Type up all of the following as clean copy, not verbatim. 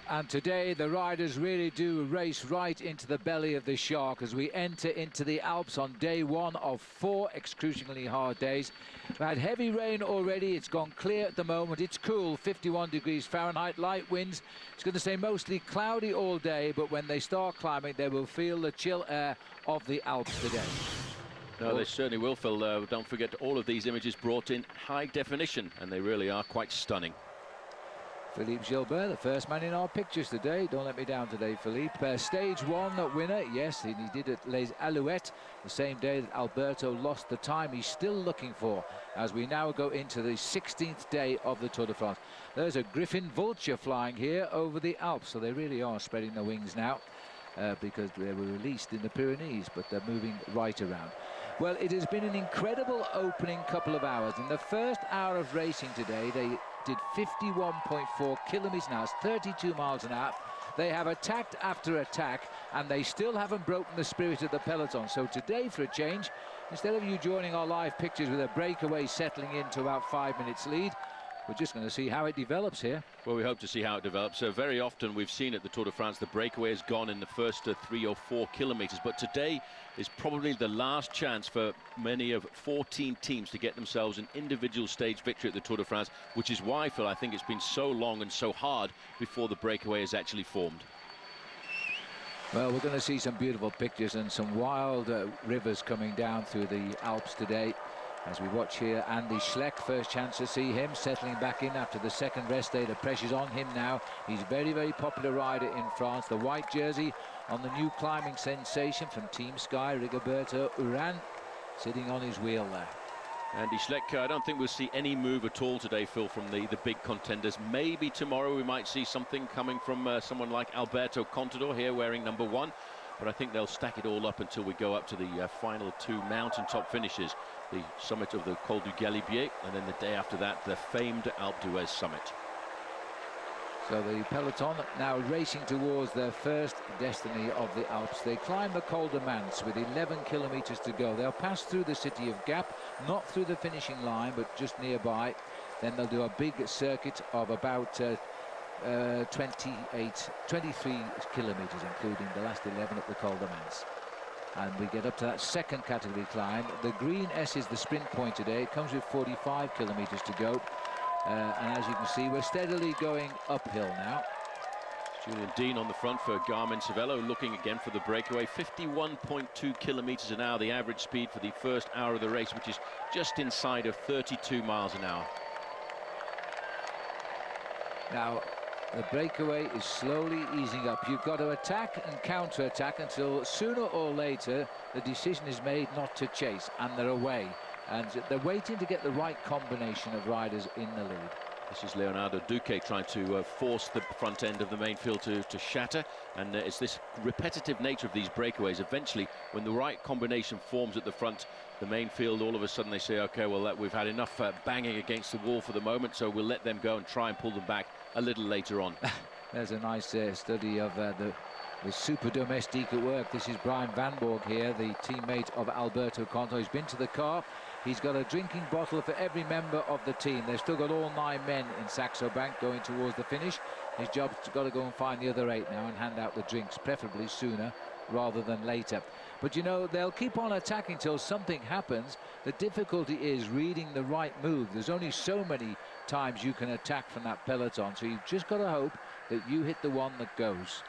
And today the riders really do race right into the belly of the shark as we enter into the Alps on day one of 4 excruciatingly hard days. We've had heavy rain already. It's gone clear at the moment. It's cool, 51 degrees Fahrenheit, light winds. It's going to stay mostly cloudy all day, but when they start climbing they will feel the chill air of the Alps today. No, they certainly will, Phil. Don't forget, all of these images brought in high definition, and they really are quite stunning. Philippe Gilbert, the first man in our pictures today. Don't let me down today, Philippe. Stage 1 winner, yes, and he did it Les Alouettes, the same day that Alberto lost the time he's still looking for, as we now go into the 16th day of the Tour de France. There's a Griffon vulture flying here over the Alps, so they really are spreading their wings now, because they were released in the Pyrenees, but they're moving right around. Well, it has been an incredible opening couple of hours. In the first hour of racing today, they did 51.4 kilometers an hour, 32 miles an hour. They have attacked after attack, and they still haven't broken the spirit of the peloton. So today, for a change, instead of you joining our live pictures with a breakaway settling into about 5 minutes lead, we're just going to see how it develops here. Well, we hope to see how it develops. Very often we've seen at the Tour de France the breakaway has gone in the first 3 or 4 kilometers, but today is probably the last chance for many of 14 teams to get themselves an individual stage victory at the Tour de France, which is why, Phil, I think it's been so long and so hard before the breakaway is actually formed. Well, we're going to see some beautiful pictures and some wild rivers coming down through the Alps today. As we watch here, Andy Schleck, first chance to see him settling back in after the second rest day. The pressure's on him now. He's a very, very popular rider in France. The white jersey on the new climbing sensation from Team Sky, Rigoberto Urán, sitting on his wheel there. Andy Schleck, I don't think we'll see any move at all today, Phil, from the big contenders. Maybe tomorrow we might see something coming from someone like Alberto Contador here wearing number 1. But I think they'll stack it all up until we go up to the final 2 mountaintop finishes, the summit of the Col du Galibier, and then the day after that, the famed Alpe d'Huez summit. So the peloton now racing towards their first destiny of the Alps. They climb the Col de Mans with 11 kilometers to go. They'll pass through the city of Gap, not through the finishing line, but just nearby. Then they'll do a big circuit of about 23 kilometers, including the last 11 at the Col de Mans. And we get up to that second category climb. The green S is the sprint point today. It comes with 45 kilometers to go. And as you can see, we're steadily going uphill now. Julian Dean on the front for Garmin Cervelo, looking again for the breakaway. 51.2 kilometers an hour, the average speed for the first hour of the race, which is just inside of 32 miles an hour. Now, the breakaway is slowly easing up. You've got to attack and counter-attack until sooner or later the decision is made not to chase, and they're away. And they're waiting to get the right combination of riders in the lead. This is Leonardo Duque trying to force the front end of the main field to shatter, and it's this repetitive nature of these breakaways. Eventually, when the right combination forms at the front, the main field, all of a sudden they say, okay, well, we've had enough banging against the wall for the moment, so we'll let them go and try and pull them back a little later on. There's a nice study of the super domestique at work. This is Brian Van Borg here, the teammate of Alberto Contador. He's been to the car. He's got a drinking bottle for every member of the team. They've still got all 9 men in Saxo Bank going towards the finish. His job's got to go and find the other 8 now and hand out the drinks, preferably sooner rather than later. But you know, they'll keep on attacking till something happens. The difficulty is reading the right move. There's only so many times you can attack from that peloton, so you've just got to hope that you hit the one that goes.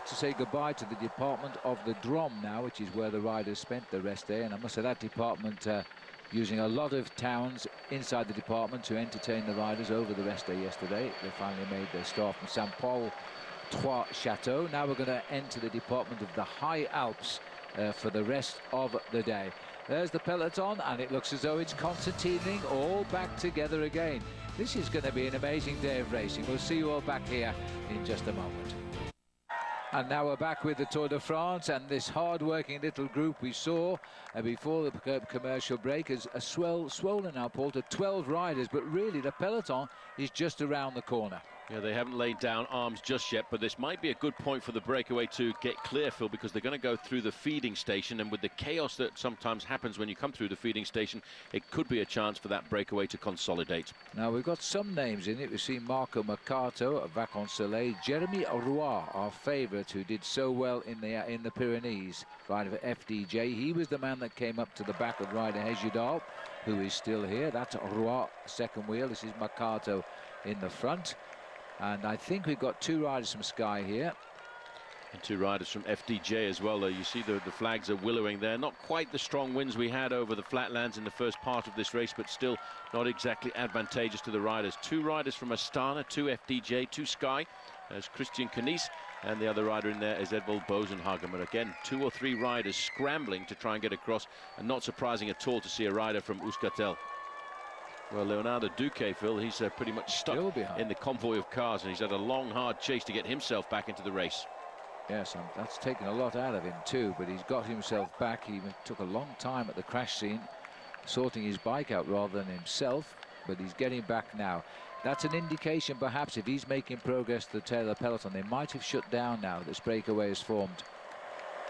To say goodbye to the department of the Drôme now, which is where the riders spent the rest day, and I must say that department using a lot of towns inside the department to entertain the riders over the rest day yesterday. They finally made their start from Saint-Paul Trois Châteaux. Now we're going to enter the department of the High Alps for the rest of the day. There's the peloton, and it looks as though it's concertining all back together again. This is going to be an amazing day of racing. We'll see you all back here in just a moment. And now we're back with the Tour de France, and this hard-working little group we saw before the commercial break is swollen now, Paul, to 12 riders, but really the peloton is just around the corner. Yeah, they haven't laid down arms just yet, but this might be a good point for the breakaway to get clear, Phil, because they're going to go through the feeding station, and with the chaos that sometimes happens when you come through the feeding station, it could be a chance for that breakaway to consolidate. Now, we've got some names in it. We see Marco Mercato of Vacansoleil, Jeremy Roy, our favourite, who did so well in the Pyrenees, rider for FDJ. He was the man that came up to the back of rider Hejidal, who is still here. That's Roy, second wheel. This is Mercato in the front. And I think we've got two riders from Sky here. And two riders from FDJ as well. You see the flags are willowing there. Not quite the strong winds we had over the flatlands in the first part of this race, but still not exactly advantageous to the riders. Two riders from Astana, two FDJ, two Sky. There's Christian Knies, and the other rider in there is Edvald Bosenhagen. But again, two or three riders scrambling to try and get across, and not surprising at all to see a rider from Euskaltel. Well, Leonardo Duque, Phil, he's pretty much stuck in the convoy of cars, and he's had a long, hard chase to get himself back into the race. Yes, and that's taken a lot out of him too, but he's got himself back. He took a long time at the crash scene, sorting his bike out rather than himself, but he's getting back now. That's an indication, perhaps, if he's making progress to the tail of the peloton, they might have shut down now. This breakaway is formed.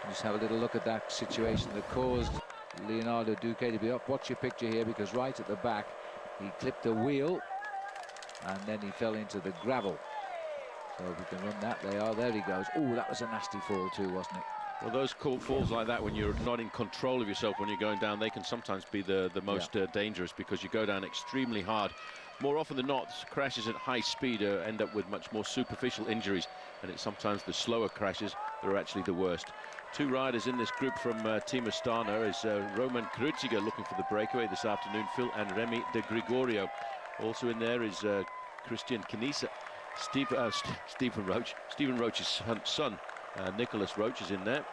Just have a little look at that situation that caused Leonardo Duque to be up. Watch your picture here, because right at the back, he clipped a wheel and then he fell into the gravel. So if we can run that, there he goes. Oh, that was a nasty fall too, wasn't it? Well, those falls like that, when you're not in control of yourself when you're going down, they can sometimes be the most dangerous, because you go down extremely hard. More often than not, crashes at high speed end up with much more superficial injuries, and it's sometimes the slower crashes that are actually the worst. Two riders in this group from Team Astana is Roman Kreuziger looking for the breakaway this afternoon, Phil, and Remy de Gregorio. Also in there is Christian Knies, Stephen Roach's son, Nicholas Roach is in there.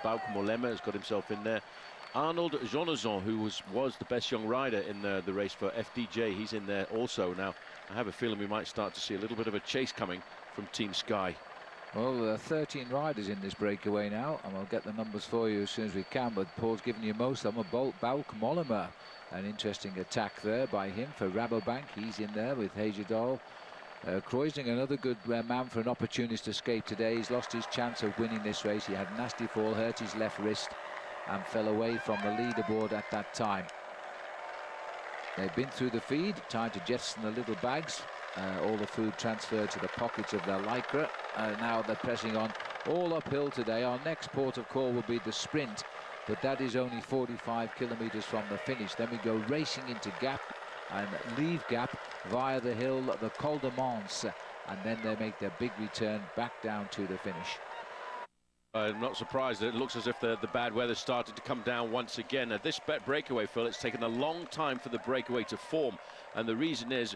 Bauke Mollema has got himself in there. Arnold Jonazon, who was the best young rider in the race for FDJ, he's in there also. Now, I have a feeling we might start to see a little bit of a chase coming from Team Sky. Well, there are 13 riders in this breakaway now, and we'll get the numbers for you as soon as we can, but Paul's given you most of them. Bauke Mollema, an interesting attack there by him for Rabobank. He's in there with Hejidal. Kreuziger, another good man for an opportunist escape today. He's lost his chance of winning this race. He had a nasty fall, hurt his left wrist, and fell away from the leaderboard at that time. They've been through the feed, time to jettison the little bags. All the food transferred to the pockets of their lycra. Now they're pressing on all uphill today. Our next port of call will be the sprint, but that is only 45 kilometers from the finish. Then we go racing into Gap and leave Gap via the hill, the Col de Mons, and then they make their big return back down to the finish. I'm not surprised that it looks as if the bad weather started to come down once again. This breakaway, Phil, it's taken a long time for the breakaway to form, and the reason is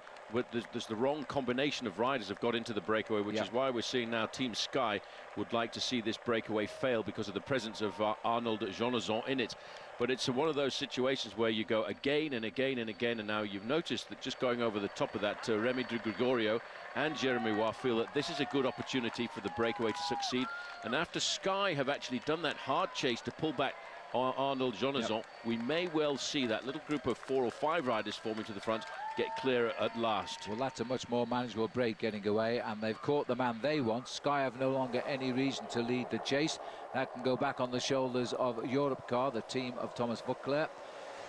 there's the wrong combination of riders have got into the breakaway, which is why we're seeing now Team Sky would like to see this breakaway fail because of the presence of Arnold Jonazon in it. But it's one of those situations where you go again and again and again, and now you've noticed that just going over the top of that, Remy de Gregorio and Jeremy Roy feel that this is a good opportunity for the breakaway to succeed. And after Sky have actually done that hard chase to pull back Arnold Jonazon, we may well see that little group of 4 or 5 riders forming to the front get clearer at last. Well, that's a much more manageable break getting away, and they've caught the man they want. Sky have no longer any reason to lead the chase. That can go back on the shoulders of Europcar, the team of Thomas Voeckler.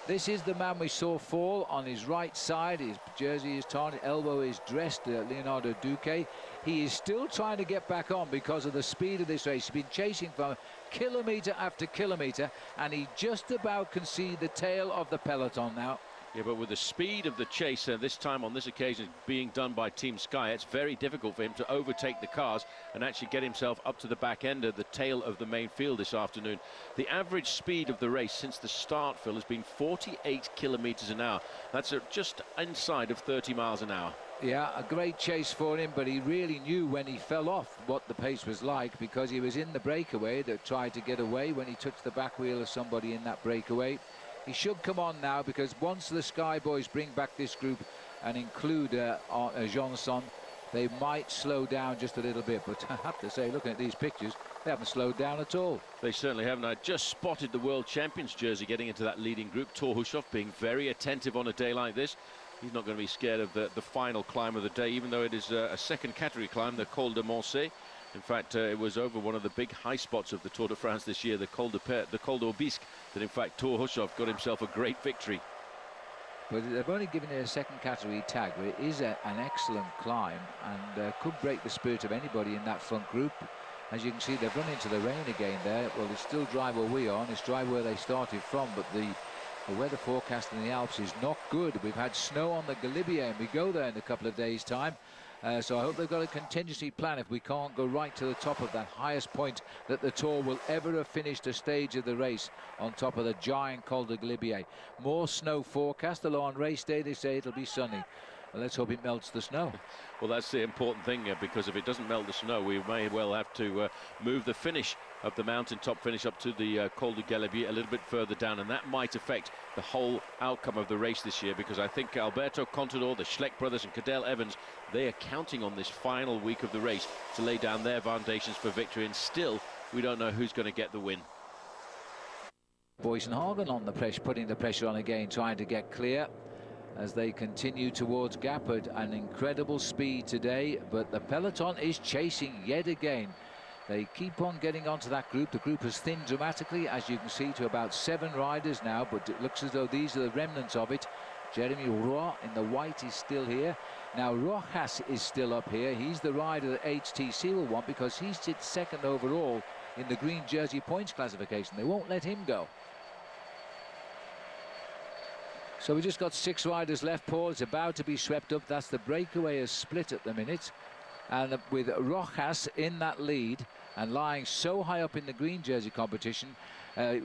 This is the man we saw fall on his right side. His jersey is torn, elbow is dressed, Leonardo Duque. He is still trying to get back on because of the speed of this race. He's been chasing for kilometre after kilometre, and he just about can see the tail of the peloton now. Yeah, but with the speed of the chase, this time on this occasion being done by Team Sky, it's very difficult for him to overtake the cars and actually get himself up to the back end of the tail of the main field this afternoon. The average speed of the race since the start, Phil, has been 48 kilometres an hour. That's just inside of 30 miles an hour. Yeah, a great chase for him, but he really knew when he fell off what the pace was like, because he was in the breakaway that tried to get away when he touched the back wheel of somebody in that breakaway. He should come on now, because once the Sky boys bring back this group and include Jonson, they might slow down just a little bit. But I have to say, looking at these pictures, they haven't slowed down at all. They certainly haven't. I just spotted the World Champions jersey getting into that leading group. Thor Hushoff being very attentive on a day like this. He's not going to be scared of the final climb of the day, even though it is a second category climb, the Col de Moncey. In fact, it was over one of the big high spots of the Tour de France this year, the Col d'Aubisque, that in fact Thor Hushovd got himself a great victory. But they've only given it a second category tag, but it is an excellent climb and could break the spirit of anybody in that front group. As you can see, they've run into the rain again there. Well, it's still dry where we are, and it's dry where they started from, but the weather forecast in the Alps is not good. We've had snow on the Galibier, and we go there in a couple of days' time. So I hope they've got a contingency plan if we can't go right to the top of that highest point that the Tour will ever have finished a stage of the race, on top of the giant Col de Galibier. More snow forecast, although on race day they say it'll be sunny. Well, let's hope it melts the snow. Well, that's the important thing, because if it doesn't melt the snow, we may well have to move the finish of the mountaintop finish up to the Col de Galibier a little bit further down, and that might affect the whole outcome of the race this year, because I think Alberto Contador, the Schleck brothers and Cadel Evans, they are counting on this final week of the race to lay down their foundations for victory, and still we don't know who's going to get the win. Boysenhagen on the pressure, putting the pressure on again, trying to get clear as they continue towards Gap at an incredible speed today, but the peloton is chasing yet again. They keep on getting onto that group. The group has thinned dramatically, as you can see, to about 7 riders now, but it looks as though these are the remnants of it. Jeremy Roy in the white is still here. Now Rojas is still up here. He's the rider that HTC will want, because he sits second overall in the green jersey points classification. They won't let him go. So we just got 6 riders left, Paul. It's about to be swept up. That's the breakaway is split at the minute. And with Rojas in that lead and lying so high up in the green jersey competition,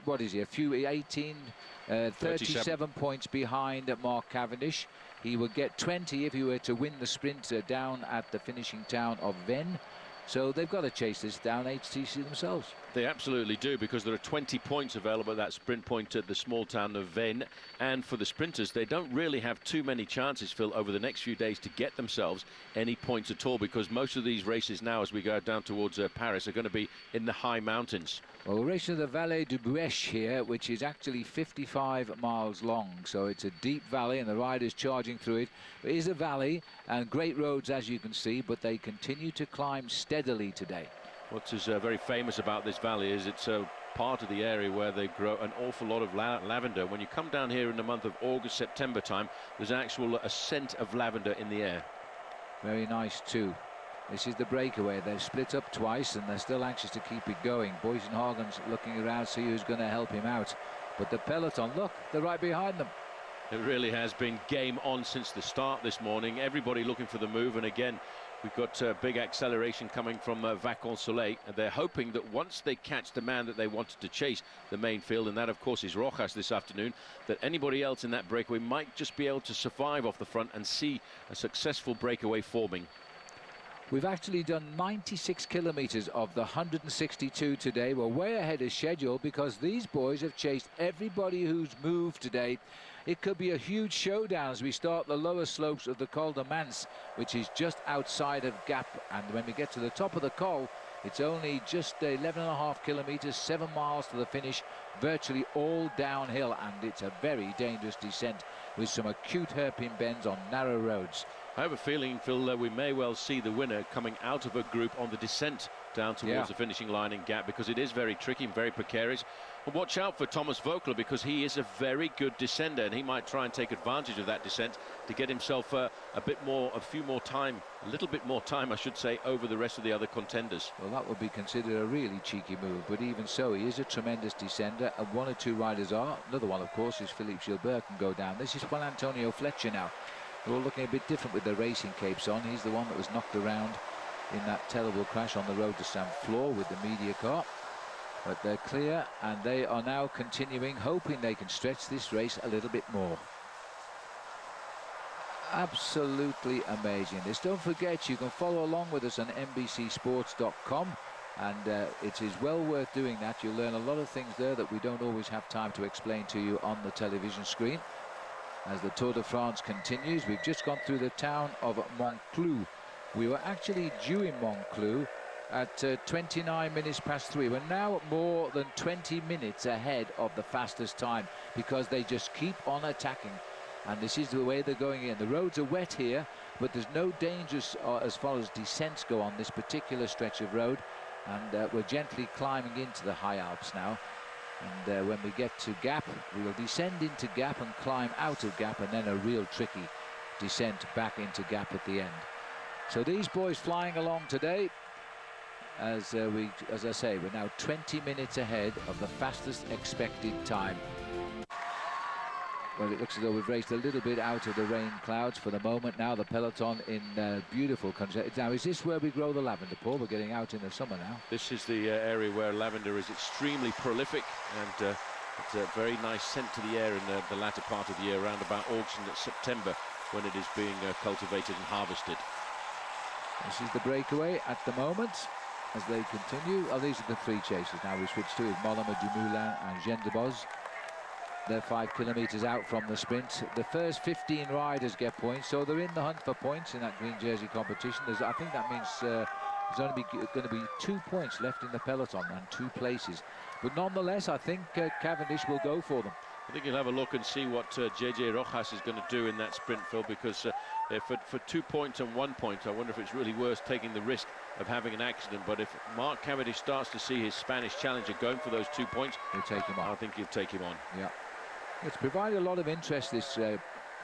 what is he, 37 points behind Mark Cavendish. He would get 20 if he were to win the sprint down at the finishing town of Vennes. So they've got to chase this down, HTC themselves. They absolutely do, because there are 20 points available at that sprint point at the small town of Vennes. And for the sprinters, they don't really have too many chances, Phil, over the next few days to get themselves any points at all, because most of these races now, as we go down towards Paris, are going to be in the high mountains. Well, we're racing the Vallée du Buèche here, which is actually 55 miles long. So it's a deep valley, and the rider's charging through it. It is a valley and great roads, as you can see, but they continue to climb steadily today. What is very famous about this valley is it's a part of the area where they grow an awful lot of lavender. When you come down here in the month of August, September time, there's actual a scent of lavender in the air. Very nice too. This is the breakaway. They've split up twice and they're still anxious to keep it going. Boysenhagen's looking around to see who's going to help him out. But the peloton, look, they're right behind them. It really has been game on since the start this morning. Everybody looking for the move, and again, we've got big acceleration coming from Vacansoleil, and they're hoping that once they catch the man that they wanted to chase the main field, and that of course is Rojas this afternoon, that anybody else in that breakaway might just be able to survive off the front and see a successful breakaway forming. We've actually done 96 kilometers of the 162 today. We're way ahead of schedule because these boys have chased everybody who's moved today. It could be a huge showdown as we start the lower slopes of the Col de Mans, which is just outside of Gap. And when we get to the top of the col, it's only just 11.5 kilometers, 7 miles to the finish, virtually all downhill. And it's a very dangerous descent with some acute hairpin bends on narrow roads. I have a feeling, Phil, we may well see the winner coming out of a group on the descent down towards the finishing line in Gap, because it is very tricky and very precarious. But watch out for Thomas Voeckler, because he is a very good descender, and he might try and take advantage of that descent to get himself a little bit more time, I should say, over the rest of the other contenders. Well, that would be considered a really cheeky move, but even so, he is a tremendous descender, and 1 or 2 riders are. Another one, of course, is Philippe Gilbert, can go down. This is Juan Antonio Fletcher now. They're all looking a bit different with their racing capes on. He's the one that was knocked around in that terrible crash on the road to Saint-Flour with the media car. But they're clear, and they are now continuing, hoping they can stretch this race a little bit more. Absolutely amazing this. Don't forget, you can follow along with us on NBCSports.com, and it is well worth doing that. You'll learn a lot of things there that we don't always have time to explain to you on the television screen. As the Tour de France continues, we've just gone through the town of Monclou. We were actually due in Monclou at 29 minutes past 3. We're now more than 20 minutes ahead of the fastest time because they just keep on attacking. And this is the way they're going in. The roads are wet here, but there's no dangers as far as descents go on this particular stretch of road. And we're gently climbing into the high Alps now. And when we get to Gap, we'll descend into Gap and climb out of Gap, and then a real tricky descent back into Gap at the end. So these boys flying along today, as I say, we're now 20 minutes ahead of the fastest expected time. Well, it looks as though we've raced a little bit out of the rain clouds for the moment now. The peloton in beautiful country. Now, is this where we grow the lavender, Paul? We're getting out in the summer now. This is the area where lavender is extremely prolific, and it's a very nice scent to the air in the latter part of the year, around about August and September, when it is being cultivated and harvested. This is the breakaway at the moment as they continue. Oh, these are the three chasers now we switch to, is Mollema, Dumoulin and Jean de Boz. They're 5 kilometres out from the sprint. The first 15 riders get points, so they're in the hunt for points in that green jersey competition. I think that means there's only going to be 2 points left in the peloton and 2 places. But nonetheless, I think Cavendish will go for them. I think you'll have a look and see what JJ Rojas is going to do in that sprint, Phil, because for 2 points and 1 point, I wonder if it's really worth taking the risk of having an accident. But if Mark Cavendish starts to see his Spanish challenger going for those 2 points, he'll take him on. I think he'll take him on. Yeah. It's provided a lot of interest, this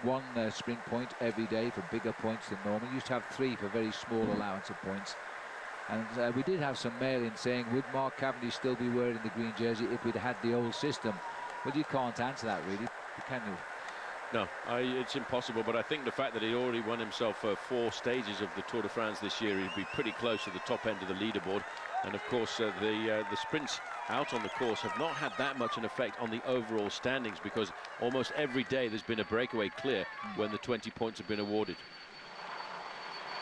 one sprint point every day for bigger points than normal. You used to have 3 for very small allowance of points. And we did have some mail in saying, would Mark Cavendish still be wearing the green jersey if we'd had the old system? Well, you can't answer that, really, can you? No, it's impossible, but I think the fact that he already won himself 4 stages of the Tour de France this year, he'd be pretty close to the top end of the leaderboard. And of course, the sprints out on the course have not had that much an effect on the overall standings, because almost every day there's been a breakaway clear when the 20 points have been awarded.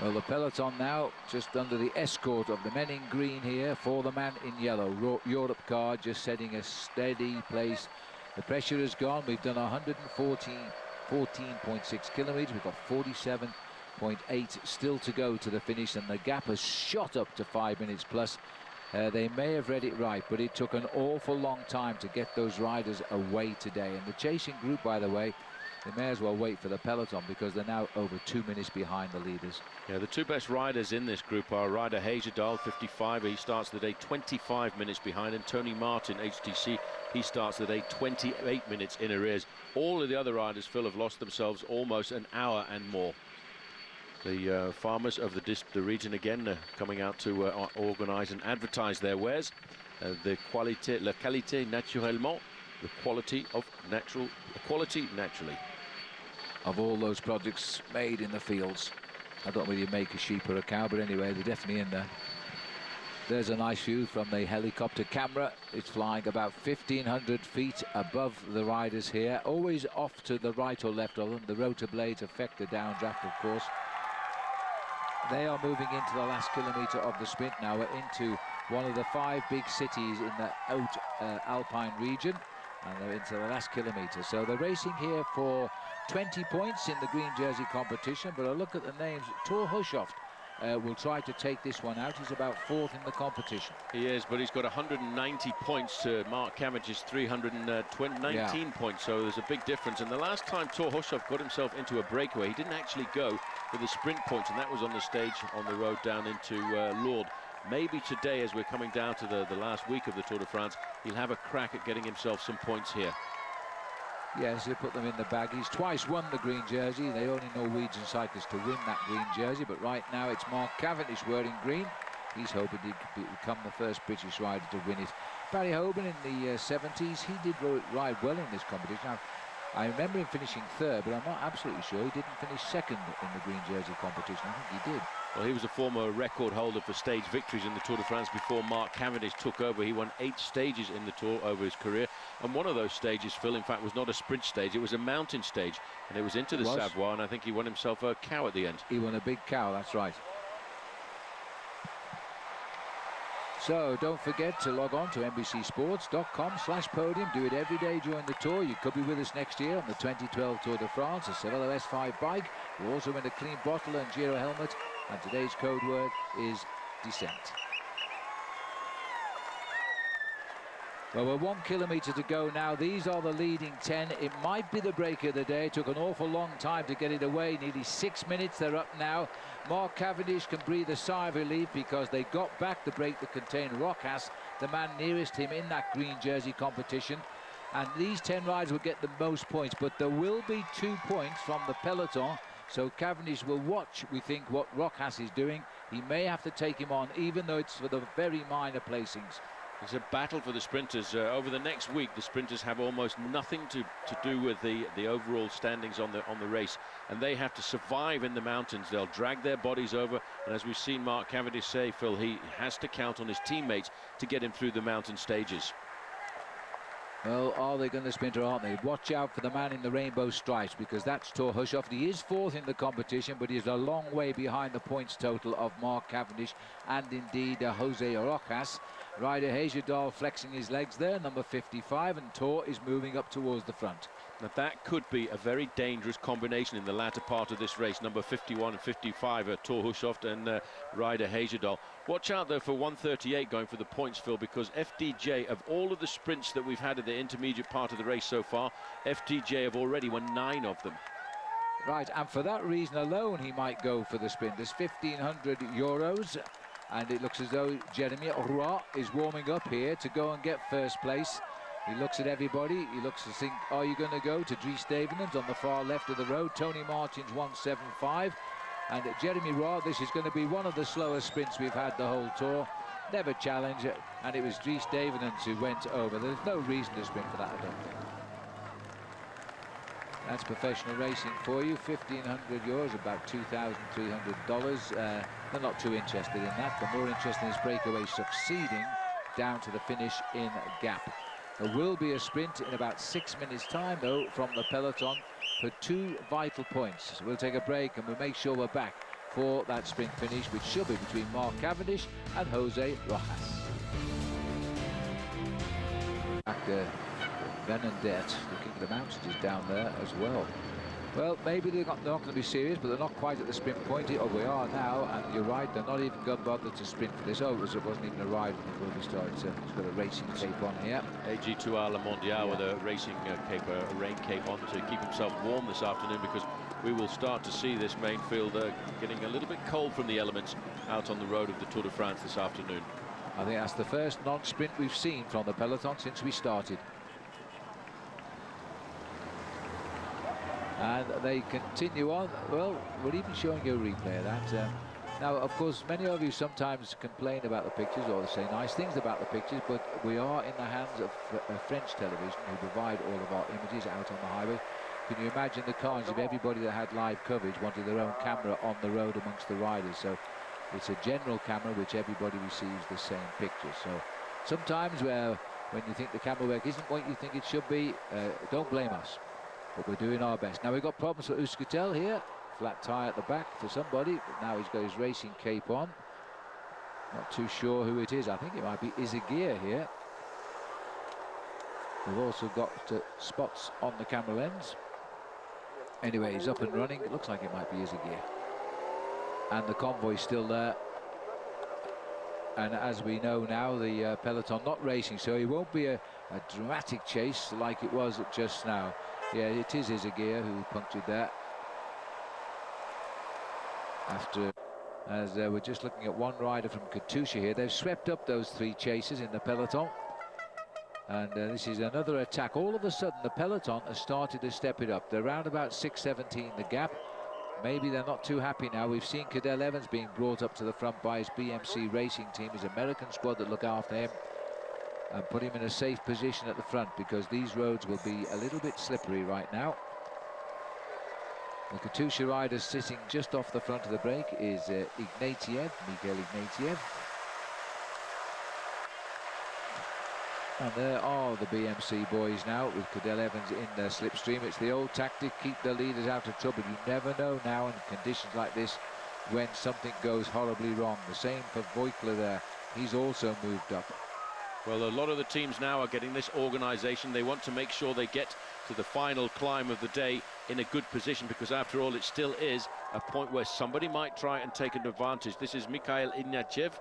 Well, the peloton now just under the escort of the men in green here for the man in yellow. Europe car just setting a steady pace. The pressure is gone. We've done 14.6 kilometres. We've got 47.8 still to go to the finish, and the gap has shot up to 5 minutes plus. They may have read it right, but it took an awful long time to get those riders away today. And the chasing group, by the way, they may as well wait for the peloton, because they're now over 2 minutes behind the leaders. Yeah, the 2 best riders in this group are Ryder Hagedal, 55. He starts the day 25 minutes behind, and Tony Martin, HTC, he starts the day 28 minutes in arrears. All of the other riders, Phil, have lost themselves almost an hour and more. The farmers of the region again coming out to organise and advertise their wares. The qualité, la qualité naturellement, the quality of natural, quality naturally. Of all those products made in the fields. I don't know whether you make a sheep or a cow, but anyway, they're definitely in there. There's a nice view from the helicopter camera. It's flying about 1,500 feet above the riders here, always off to the right or left of them. The rotor blades affect the downdraft, of course. They are moving into the last kilometre of the sprint now. We're into one of the 5 big cities in the Alpine region, and they're into the last kilometre. So they're racing here for 20 points in the green jersey competition, but a look at the names. Thor Hushovd will try to take this one out. He's about 4th in the competition. He is, but he's got 190 points to Mark Cavendish's 319 points, so there's a big difference. And the last time Thor Hushovd got himself into a breakaway, he didn't actually go for the sprint points, and that was on the stage on the road down into Lourdes. Maybe today, as we're coming down to the last week of the Tour de France, he'll have a crack at getting himself some points here. Yes, he'll put them in the bag. He's twice won the green jersey. The only Norwegian cyclist to win that green jersey, but right now it's Mark Cavendish wearing green. He's hoping to become the first British rider to win it. Barry Hoban in the 70s, he did ride well in this competition. Now, I remember him finishing 3rd, but I'm not absolutely sure he didn't finish 2nd in the green jersey competition. I think he did. Well, he was a former record holder for stage victories in the Tour de France before Mark Cavendish took over. He won 8 stages in the Tour over his career. And one of those stages, Phil, in fact, was not a sprint stage. It was a mountain stage. And it was into the Savoie, and I think he won himself a cow at the end. He won a big cow, that's right. So don't forget to log on to NBCSports.com/podium. Do it every day during the tour. You could be with us next year on the 2012 Tour de France, a Cervelo S5 bike. You also win a clean bottle and Giro helmet. And today's code word is descent. Well, we're 1 kilometre to go now. These are the leading 10. It might be the break of the day. It took an awful long time to get it away. Nearly 6 minutes. They're up now. Mark Cavendish can breathe a sigh of relief because they got back the break that contained Rojas, the man nearest him in that green jersey competition. And these 10 riders will get the most points, but there will be 2 points from the peloton. So Cavendish will watch, we think, what Rojas is doing. He may have to take him on, even though it's for the very minor placings. It's a battle for the sprinters. Over the next week, the sprinters have almost nothing to do with the overall standings on the race, and they have to survive in the mountains. They'll drag their bodies over, and as we've seen Mark Cavendish say, Phil, he has to count on his teammates to get him through the mountain stages. Well, are they going to sprint or aren't they? Watch out for the man in the rainbow stripes, because that's Thor Hushovd. He is 4th in the competition, but he's a long way behind the points total of Mark Cavendish and indeed Jose Rojas. Ryder Heyerdahl flexing his legs there, number 55, and Thor is moving up towards the front. Now that could be a very dangerous combination in the latter part of this race. Number 51 and 55 are Thor Hushovd and Ryder Heyerdahl. Watch out though for 138 going for the points, Phil, because FDJ, of all of the sprints that we've had at the intermediate part of the race so far, FDJ have already won 9 of them. Right, and for that reason alone he might go for the sprint. There's 1,500 euros, and it looks as though Jeremy Roy is warming up here to go and get first place. He looks at everybody. He looks to think, are you going to go to Dries Devenant on the far left of the road? Tony Martins 175. And Jeremy Roy, this is going to be one of the slowest sprints we've had the whole tour. Never challenge it. And it was Dries Devenant who went over. There's no reason to sprint for that, I don't think. That's professional racing for you. 1,500 euros, about $2,300. They're not too interested in that. They're more interested in this breakaway succeeding down to the finish in Gap. There will be a sprint in about 6 minutes' time, though, from the peloton for 2 vital points. So we'll take a break and we'll make sure we're back for that sprint finish, which should be between Mark Cavendish and Jose Rojas. Back Venandet, the king of the mountains, is down there as well. Well, maybe they're not going to be serious, but they're not quite at the sprint point. Oh, we are now, and you're right, they're not even going to bother to sprint for this. Oh, it wasn't even a ride before we started. He's got a racing cape on here. AG2R Le Mondial with a racing cape, a rain cape on to keep himself warm this afternoon, because we will start to see this main field getting a little bit cold from the elements out on the road of the Tour de France this afternoon. I think that's the first non-sprint we've seen from the peloton since we started. And they continue on. Well, we're even showing you a replay of that. Now, of course, many of you sometimes complain about the pictures or say nice things about the pictures, but we are in the hands of French television, who provide all of our images out on the highway. Can you imagine the carnage if everybody that had live coverage wanted their own camera on the road amongst the riders? So it's a general camera which everybody receives the same picture. So sometimes when you think the camera work isn't what you think it should be, don't blame us. But we're doing our best. Now we've got problems for Euskaltel here. Flat tyre at the back for somebody, but now he's got his racing cape on. Not too sure who it is. I think it might be Izagir here. We've also got spots on the camera lens. Anyway, he's up and running. It looks like it might be Izagir. And the convoy's still there. And as we know now, the peloton not racing, so it won't be a dramatic chase like it was just now. Yeah, it is Izagir who punctured there. As we're just looking at one rider from Katusha here. They've swept up those 3 chasers in the peloton. And this is another attack. All of a sudden, the peloton has started to step it up. They're around about 6:17 the gap. Maybe they're not too happy now. We've seen Cadel Evans being brought up to the front by his BMC racing team, his American squad that look after him, and put him in a safe position at the front, because these roads will be a little bit slippery right now. The Katusha rider sitting just off the front of the break is Ignatiev, Mikhail Ignatiev. And there are the BMC boys now with Cadel Evans in their slipstream. It's the old tactic, keep the leaders out of trouble. You never know now in conditions like this when something goes horribly wrong. The same for Voigtler there. He's also moved up. Well, a lot of the teams now are getting this organisation. They want to make sure they get to the final climb of the day in a good position, because after all, it still is a point where somebody might try and take an advantage. This is Mikhail Ignatiev,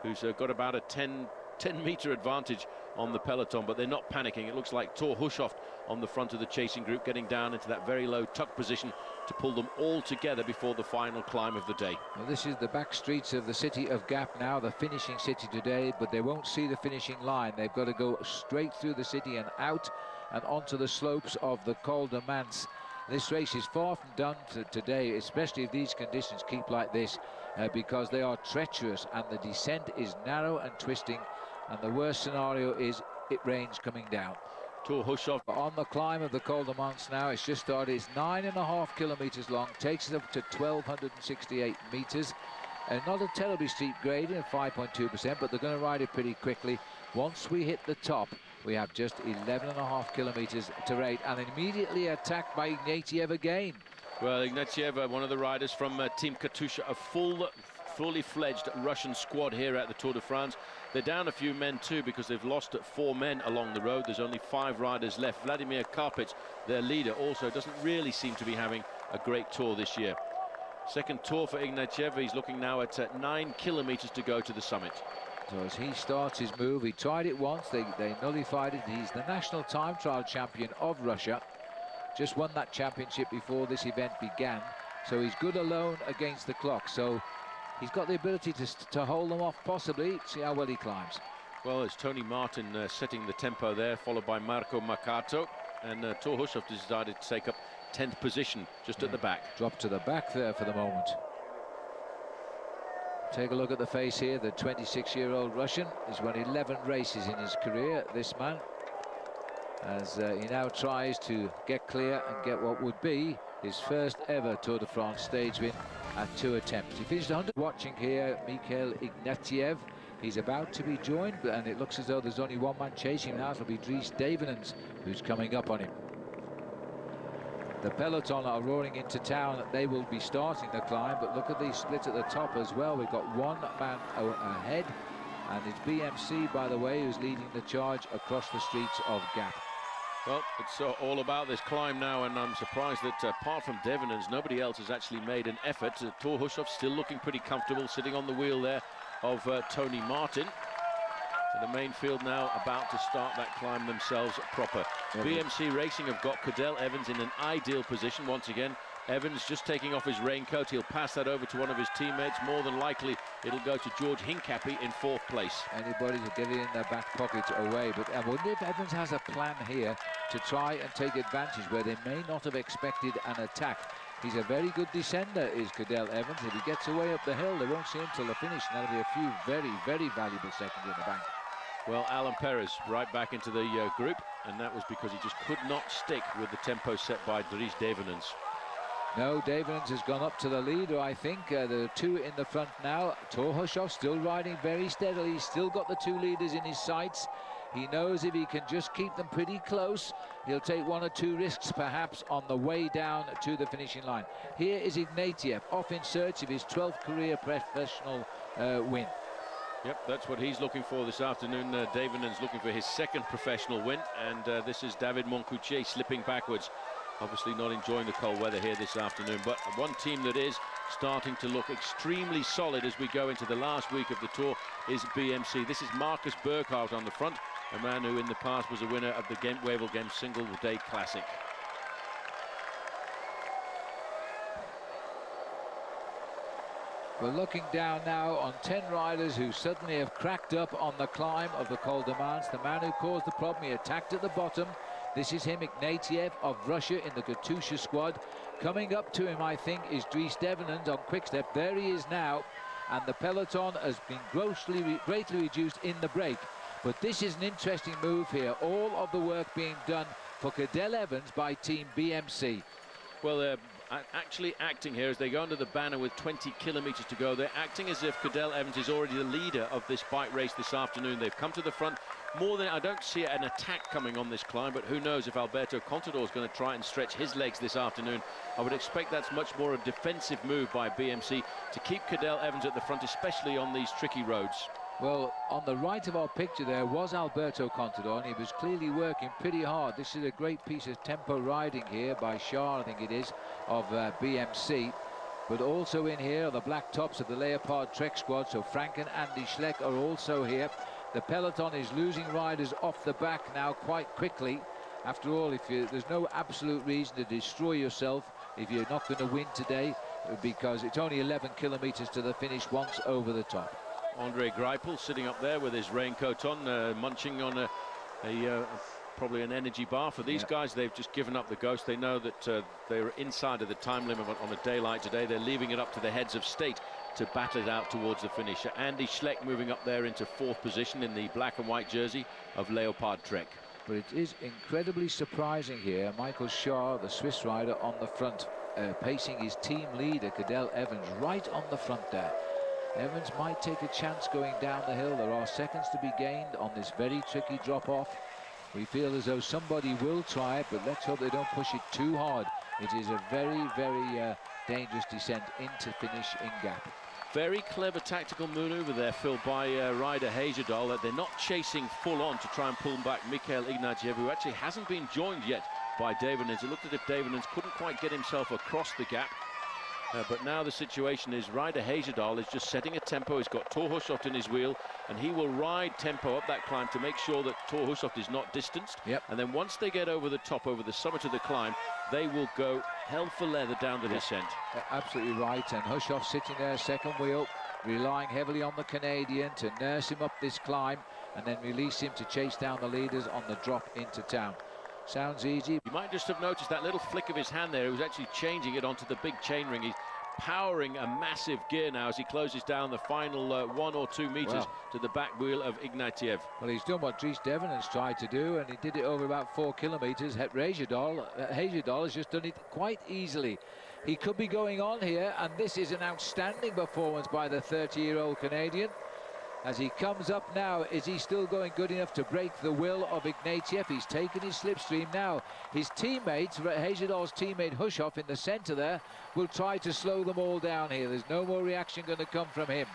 who's got about a 10 10-meter advantage on the peloton, but they're not panicking. It looks like Thor Hushovd on the front of the chasing group, getting down into that very low tuck position to pull them all together before the final climb of the day. Well, this is the back streets of the city of Gap now, the finishing city today, but they won't see the finishing line. They've got to go straight through the city and out and onto the slopes of the Col de Mans. This race is far from done today, especially if these conditions keep like this, because they are treacherous and the descent is narrow and twisting, and the worst scenario is it rains coming down. Thor Hushovd on the climb of the Col de Mans now. It's just started. It's 9.5 kilometers long, takes us up to 1,268 meters, and not a terribly steep gradient of 5.2%, but they're going to ride it pretty quickly. Once we hit the top, we have just 11.5 kilometers to rate, and immediately attacked by Ignatiev again. Well, Ignatiev, one of the riders from Team Katusha, a fully fledged Russian squad here at the Tour de France. They're down a few men too, because they've lost 4 men along the road. There's only 5 riders left. Vladimir Karpitz, their leader, also doesn't really seem to be having a great tour this year. Second tour for Ignatiev. He's looking now at 9 kilometers to go to the summit. So as he starts his move, he tried it once, they nullified it. He's the national time trial champion of Russia. Just won that championship before this event began. So he's good alone against the clock. So he's got the ability to hold them off, possibly. See how well he climbs. Well, it's Tony Martin setting the tempo there, followed by Marco Mercato. And Thor Hushovd decided to take up 10th position just at the back. Drop to the back there for the moment. Take a look at the face here. The 26-year-old Russian. He's won 11 races in his career, this man, as he now tries to get clear and get what would be his first ever Tour de France stage win at 2 attempts. He finished 100. Watching here, Mikhail Ignatiev. He's about to be joined, and it looks as though there's only one man chasing him now. It'll be Dries Devenants who's coming up on him. The peloton are roaring into town. They will be starting the climb, but look at the split at the top as well. We've got one man ahead, and it's BMC, by the way, who's leading the charge across the streets of Gap. Well, it's all about this climb now, and I'm surprised that apart from Devenants, nobody else has actually made an effort. Thor Hushovd still looking pretty comfortable, sitting on the wheel there of Tony Martin. And the main field now about to start that climb themselves proper. BMC Racing have got Cadel Evans in an ideal position once again. Evans just taking off his raincoat. He'll pass that over to one of his teammates. More than likely, it'll go to George Hincapie in 4th place. Anybody to get it in their back pocket away. But I wonder if Evans has a plan here to try and take advantage where they may not have expected an attack. He's a very good descender, is Cadel Evans. If he gets away up the hill, they won't see him till the finish. And that'll be a few very, very valuable seconds in the bank. Well, Alan Perez right back into the group, and that was because he just could not stick with the tempo set by Dries Devenants. No, Devenants has gone up to the leader, I think. There are 2 in the front now. Thor Hushovd still riding very steadily. He's still got the 2 leaders in his sights. He knows if he can just keep them pretty close, he'll take 1 or 2 risks perhaps on the way down to the finishing line. Here is Ignatiev off in search of his 12th career professional win. Yep, that's what he's looking for this afternoon. Devenants looking for his 2nd professional win, and this is David Moncoutier slipping backwards. Obviously not enjoying the cold weather here this afternoon, but one team that is starting to look extremely solid as we go into the last week of the Tour is BMC. This is Marcus Burkhardt on the front, a man who in the past was a winner of the Gent-Wevelgem single-day classic. We're looking down now on 10 riders who suddenly have cracked up on the climb of the Col de Mans. The man who caused the problem, he attacked at the bottom. This is him, Ignatiev of Russia in the Katusha squad. Coming up to him, I think, is Dries Devenants on quick-step. There he is now, and the peloton has been greatly reduced in the break. But this is an interesting move here. All of the work being done for Cadel Evans by Team BMC. Well, they're actually acting here as they go under the banner with 20 kilometers to go. They're acting as if Cadel Evans is already the leader of this bike race this afternoon. They've come to the front more than I don't see an attack coming on this climb, but who knows if Alberto Contador is going to try and stretch his legs this afternoon. I would expect that's much more a defensive move by BMC to keep Cadel Evans at the front, especially on these tricky roads. Well, on the right of our picture there was Alberto Contador, and he was clearly working pretty hard. This is a great piece of tempo riding here by Shah, I think it is, of BMC. But also in here are the black tops of the Leopard Trek squad. So Frank and Andy Schleck are also here. The peloton is losing riders off the back now quite quickly. After all, there's no absolute reason to destroy yourself if you're not going to win today, because it's only 11 kilometers to the finish once over the top. Andre Greipel sitting up there with his raincoat on, munching on probably an energy bar. For these guys, they've just given up the ghost. They know that they're inside of the time limit on a day like today. They're leaving it up to the heads of state to battle it out towards the finish. Andy Schleck moving up there into 4th position in the black and white jersey of Leopard Trek. But it is incredibly surprising here. Michael Shaw, the Swiss rider, on the front, pacing his team leader, Cadel Evans, right on the front there. Evans might take a chance going down the hill. There are seconds to be gained on this very tricky drop-off. We feel as though somebody will try it, but let's hope they don't push it too hard. It is a very, very dangerous descent into finish in gap. Very clever tactical maneuver there, Phil, by rider Hejerdal, that they're not chasing full on to try and pull back Mikhail Ignatiev, who actually hasn't been joined yet by Davenins. It looked as if Davenins couldn't quite get himself across the gap. But now the situation is rider Hejerdal is just setting a tempo. He's got Thor Hushovd in his wheel, and he will ride tempo up that climb to make sure that Thor Hushovd is not distanced. And then once they get over the top, over the summit of the climb, they will go hell for leather down the descent. Absolutely right. And Hushovd sitting there, second wheel, relying heavily on the Canadian to nurse him up this climb and then release him to chase down the leaders on the drop into town. Sounds easy. You might just have noticed that little flick of his hand there. He was actually changing it onto the big chainring. He's powering a massive gear now as he closes down the final 1 or 2 meters to the back wheel of Ignatiev. Well, he's done what Dries Devenins tried to do, and he did it over about 4 kilometers. Hejerdal has just done it quite easily. He could be going on here, and this is an outstanding performance by the 30-year-old Canadian. As he comes up now, is he still going good enough to break the will of Ignatiev? He's taken his slipstream now. His teammates, Hejerdal's teammate Hushovd in the centre there, will try to slow them all down here. There's no more reaction going to come from him.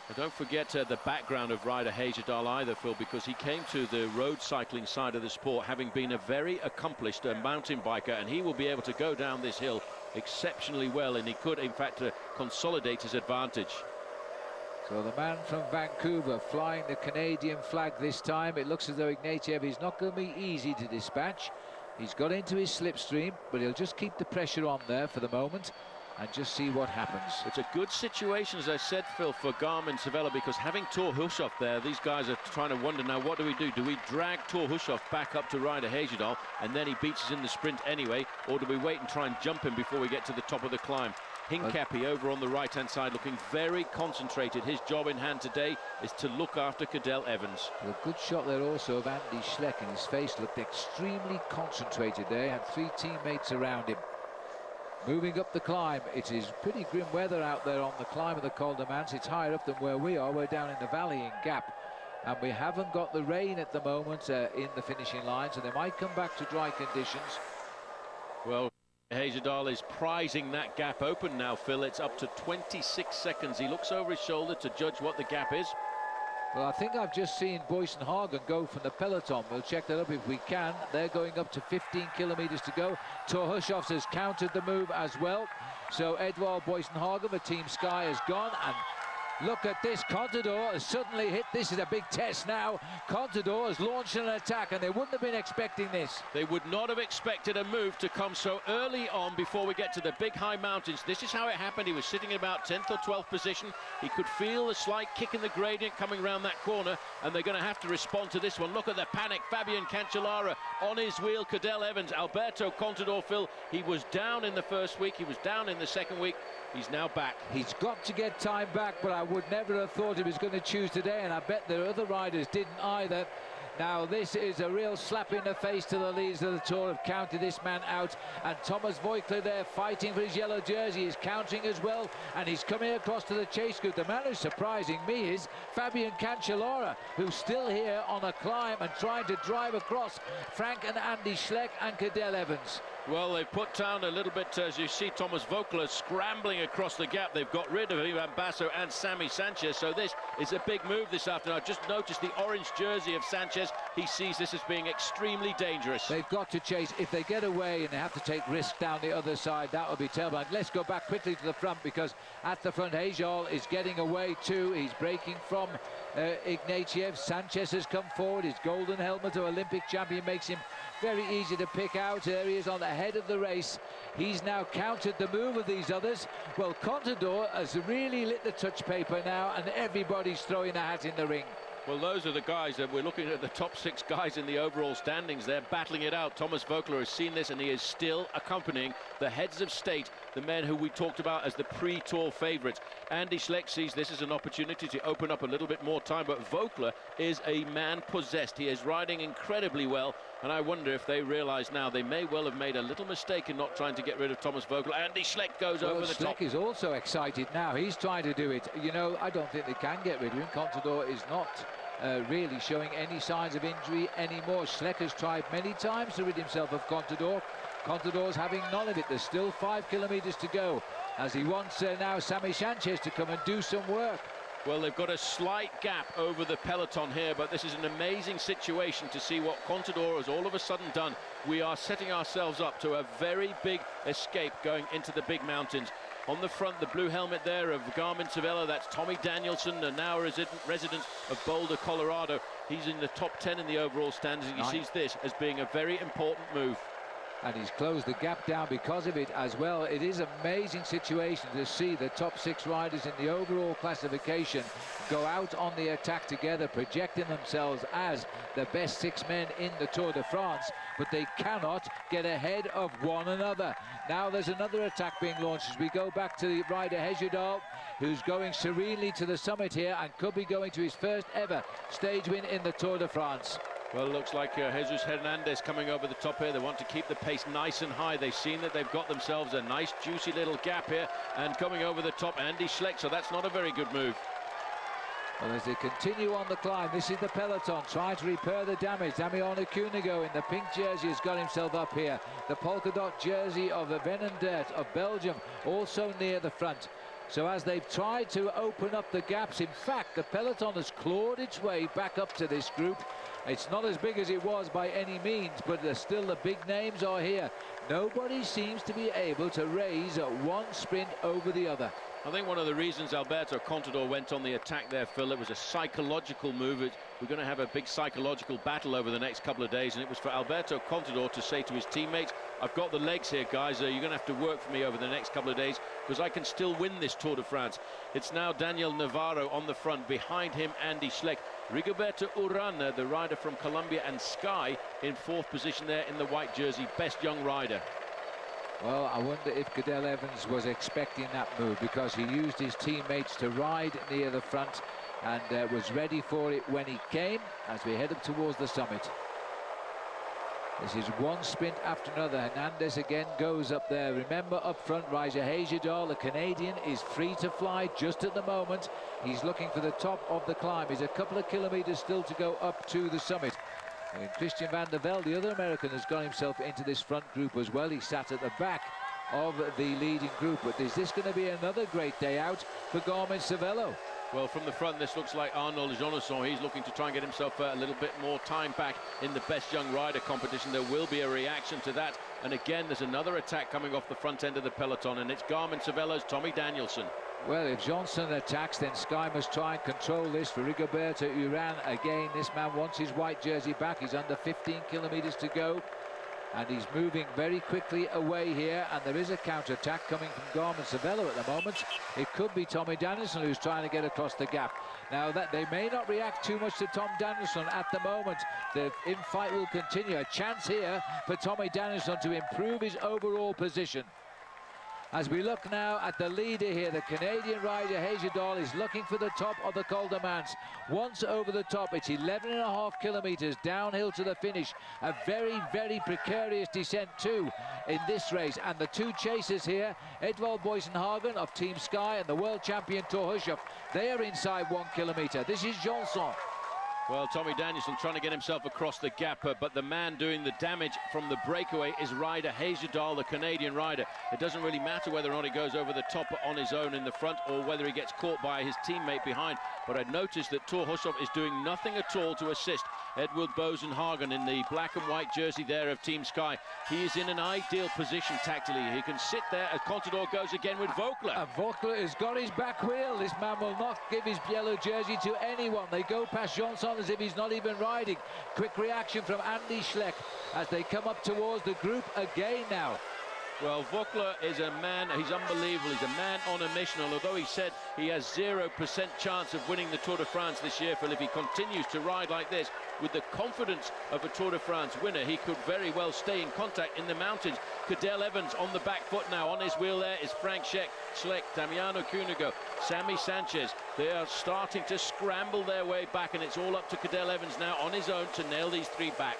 But don't forget the background of rider Hejerdal either, Phil, because he came to the road cycling side of the sport having been a very accomplished mountain biker, and he will be able to go down this hill exceptionally well, and he could, in fact, consolidate his advantage. So the man from Vancouver flying the Canadian flag this time. It looks as though Ignatiev is not going to be easy to dispatch. He's got into his slipstream, but he'll just keep the pressure on there for the moment and just see what happens. It's a good situation, as I said, Phil, for Garmin Savella, because having Thor Hushovd there, these guys are trying to wonder now, what do we do? Do we drag Thor Hushovd back up to rider Hejerdal and then he beats us in the sprint anyway, or do we wait and try and jump him before we get to the top of the climb? Hincapie over on the right-hand side looking very concentrated. His job in hand today is to look after Cadel Evans. A good shot there also of Andy Schleck, and his face looked extremely concentrated there. He had 3 teammates around him. Moving up the climb, it is pretty grim weather out there on the climb of the Col de Mans. It's higher up than where we are. We're down in the valley in Gap, and we haven't got the rain at the moment in the finishing line, so they might come back to dry conditions. Well, Hejerdal is prizing that gap open now, Phil. It's up to 26 seconds. He looks over his shoulder to judge what the gap is. Well, I think I've just seen Boyson Hagen go from the peloton. We'll check that up if we can. They're going up to 15 kilometers to go. Thor Hushovd has countered the move as well. So Edvald Boyson Hagen, the Team Sky, has gone, and look at this. Contador has suddenly hit. This is a big test now. Contador has launched an attack, and they wouldn't have been expecting this. They would not have expected a move to come so early on before we get to the big high mountains. This is how it happened. He was sitting in about 10th or 12th position. He could feel a slight kick in the gradient coming around that corner, and they're going to have to respond to this one. Look at the panic. Fabian Cancellara on his wheel. Cadel Evans, Alberto Contador, Phil. He was down in the first week. He was down in the second week. He's now back. He's got to get time back, but I would never have thought he was going to choose today, and I bet the other riders didn't either. Now, this is a real slap in the face to the leaders of the Tour, have counted this man out, and Thomas Voigtler there fighting for his yellow jersey is countering as well, and he's coming across to the chase group. The man who's surprising me is Fabian Cancellara, who's still here on a climb and trying to drive across Frank and Andy Schleck and Cadel Evans. Well, they've put down a little bit, as you see, Thomas Voeckler scrambling across the gap. They've got rid of Ivan Basso and Sammy Sanchez, so this is a big move this afternoon. I just noticed the orange jersey of Sanchez. He sees this as being extremely dangerous. They've got to chase. If they get away and they have to take risk down the other side, that would be terrible. And let's go back quickly to the front, because at the front, Hejal is getting away too. He's breaking from Ignatiev. Sanchez has come forward. His golden helmet of Olympic champion makes him very easy to pick out. There he is on the head of the race. He's now countered the move of these others. Well, Contador has really lit the touch paper now, and everybody's throwing a hat in the ring. Well, those are the guys that we're looking at, the top 6 guys in the overall standings. They're battling it out. Thomas Voeckler has seen this, and he is still accompanying the heads of state, the men who we talked about as the pre-tour favourites. Andy Schleck sees this as an opportunity to open up a little bit more time, but Voeckler is a man possessed. He is riding incredibly well, and I wonder if they realise now they may well have made a little mistake in not trying to get rid of Thomas Voeckler. Andy Schleck goes over the top. Schleck is also excited now. He's trying to do it. You know, I don't think they can get rid of him. Contador is not really showing any signs of injury anymore. Schleck has tried many times to rid himself of Contador. Contador's having none of it. There's still 5 kilometres to go, as he wants now Sammy Sanchez to come and do some work. Well, they've got a slight gap over the peloton here, but this is an amazing situation to see what Contador has all of a sudden done. We are setting ourselves up to a very big escape going into the big mountains. On the front, the blue helmet there of Garmin Cervelo, that's Tommy Danielson, a now resident of Boulder, Colorado. He's in the top 10 in the overall standings, and he sees this as being a very important move. And he's closed the gap down because of it as well. It is an amazing situation to see the top 6 riders in the overall classification go out on the attack together, projecting themselves as the best 6 men in the Tour de France, but they cannot get ahead of one another. Now there's another attack being launched as we go back to the rider Hejerdal, who's going serenely to the summit here and could be going to his first ever stage win in the Tour de France. Well, it looks like Jesus Hernandez coming over the top here. They want to keep the pace nice and high. They've seen that they've got themselves a nice, juicy little gap here. And coming over the top, Andy Schleck, so that's not a very good move. Well, as they continue on the climb, this is the peloton trying to repair the damage. Damiano Cunego in the pink jersey has got himself up here. The polka dot jersey of Venendert of Belgium also near the front. So as they've tried to open up the gaps, in fact, the peloton has clawed its way back up to this group. It's not as big as it was by any means, but still the big names are here. Nobody seems to be able to raise one sprint over the other. I think one of the reasons Alberto Contador went on the attack there, Phil, it was a psychological move. We're going to have a big psychological battle over the next couple of days, and it was for Alberto Contador to say to his teammates, I've got the legs here, guys. You're going to have to work for me over the next couple of days, because I can still win this Tour de France. It's now Daniel Navarro on the front. Behind him, Andy Schleck. Rigoberto Urán, the rider from Colombia, and Sky in 4th position there in the white jersey, best young rider. Well, I wonder if Cadel Evans was expecting that move, because he used his teammates to ride near the front and was ready for it when he came as we head up towards the summit. This is one sprint after another. Hernandez again goes up there. Remember, up front, Reijer Hejerdal, the Canadian, is free to fly just at the moment. He's looking for the top of the climb. He's a couple of kilometers still to go up to the summit. And Christian Van der Velde, the other American, has got himself into this front group as well. He sat at the back of the leading group. But is this going to be another great day out for Garmin Cervelo? Well, from the front, this looks like Arnaud Jonason. He's looking to try and get himself a little bit more time back in the best young rider competition. There will be a reaction to that. And again, there's another attack coming off the front end of the peloton, and it's Garmin Cervelo's Tommy Danielson. Well, if Johnson attacks, then Sky must try and control this for Rigoberto Urán. Again, this man wants his white jersey back. He's under 15 kilometers to go, and he's moving very quickly away here, and there is a counter-attack coming from Garmin Cervelo at the moment. It could be Tommy Danielson who's trying to get across the gap. Now, that they may not react too much to Tom Danielson at the moment. The infight will continue. A chance here for Tommy Danielson to improve his overall position. As we look now at the leader here, the Canadian rider Hejerdal is looking for the top of the Col de Mans. Once over the top, it's 11.5 kilometers downhill to the finish. A very, very precarious descent too in this race. And the 2 chasers here, Edvald Boysenhagen of Team Sky and the world champion Thor Hushovd, they are inside 1 kilometer. This is Johnson. Well, Tommy Danielson trying to get himself across the gap, but the man doing the damage from the breakaway is Ryder Heyerdahl, the Canadian rider. It doesn't really matter whether or not he goes over the top on his own in the front or whether he gets caught by his teammate behind. But I'd noticed that Thor Hushovd is doing nothing at all to assist Edward Bosenhagen in the black and white jersey there of Team Sky. He is in an ideal position tactically. He can sit there as Contador goes again with Vogler. And Vogler has got his back wheel. This man will not give his yellow jersey to anyone. They go past Johnson as if he's not even riding. Quick reaction from Andy Schleck as they come up towards the group again now. Well, Vogler is a man, he's unbelievable. He's a man on a mission, and although he said he has 0% chance of winning the Tour de France this year, Phil, if he continues to ride like this, with the confidence of a Tour de France winner, he could very well stay in contact in the mountains. Cadel Evans on the back foot now. On his wheel there is Frank Schleck, Damiano Cunego, Sammy Sanchez. They are starting to scramble their way back, and it's all up to Cadel Evans now on his own to nail these three back.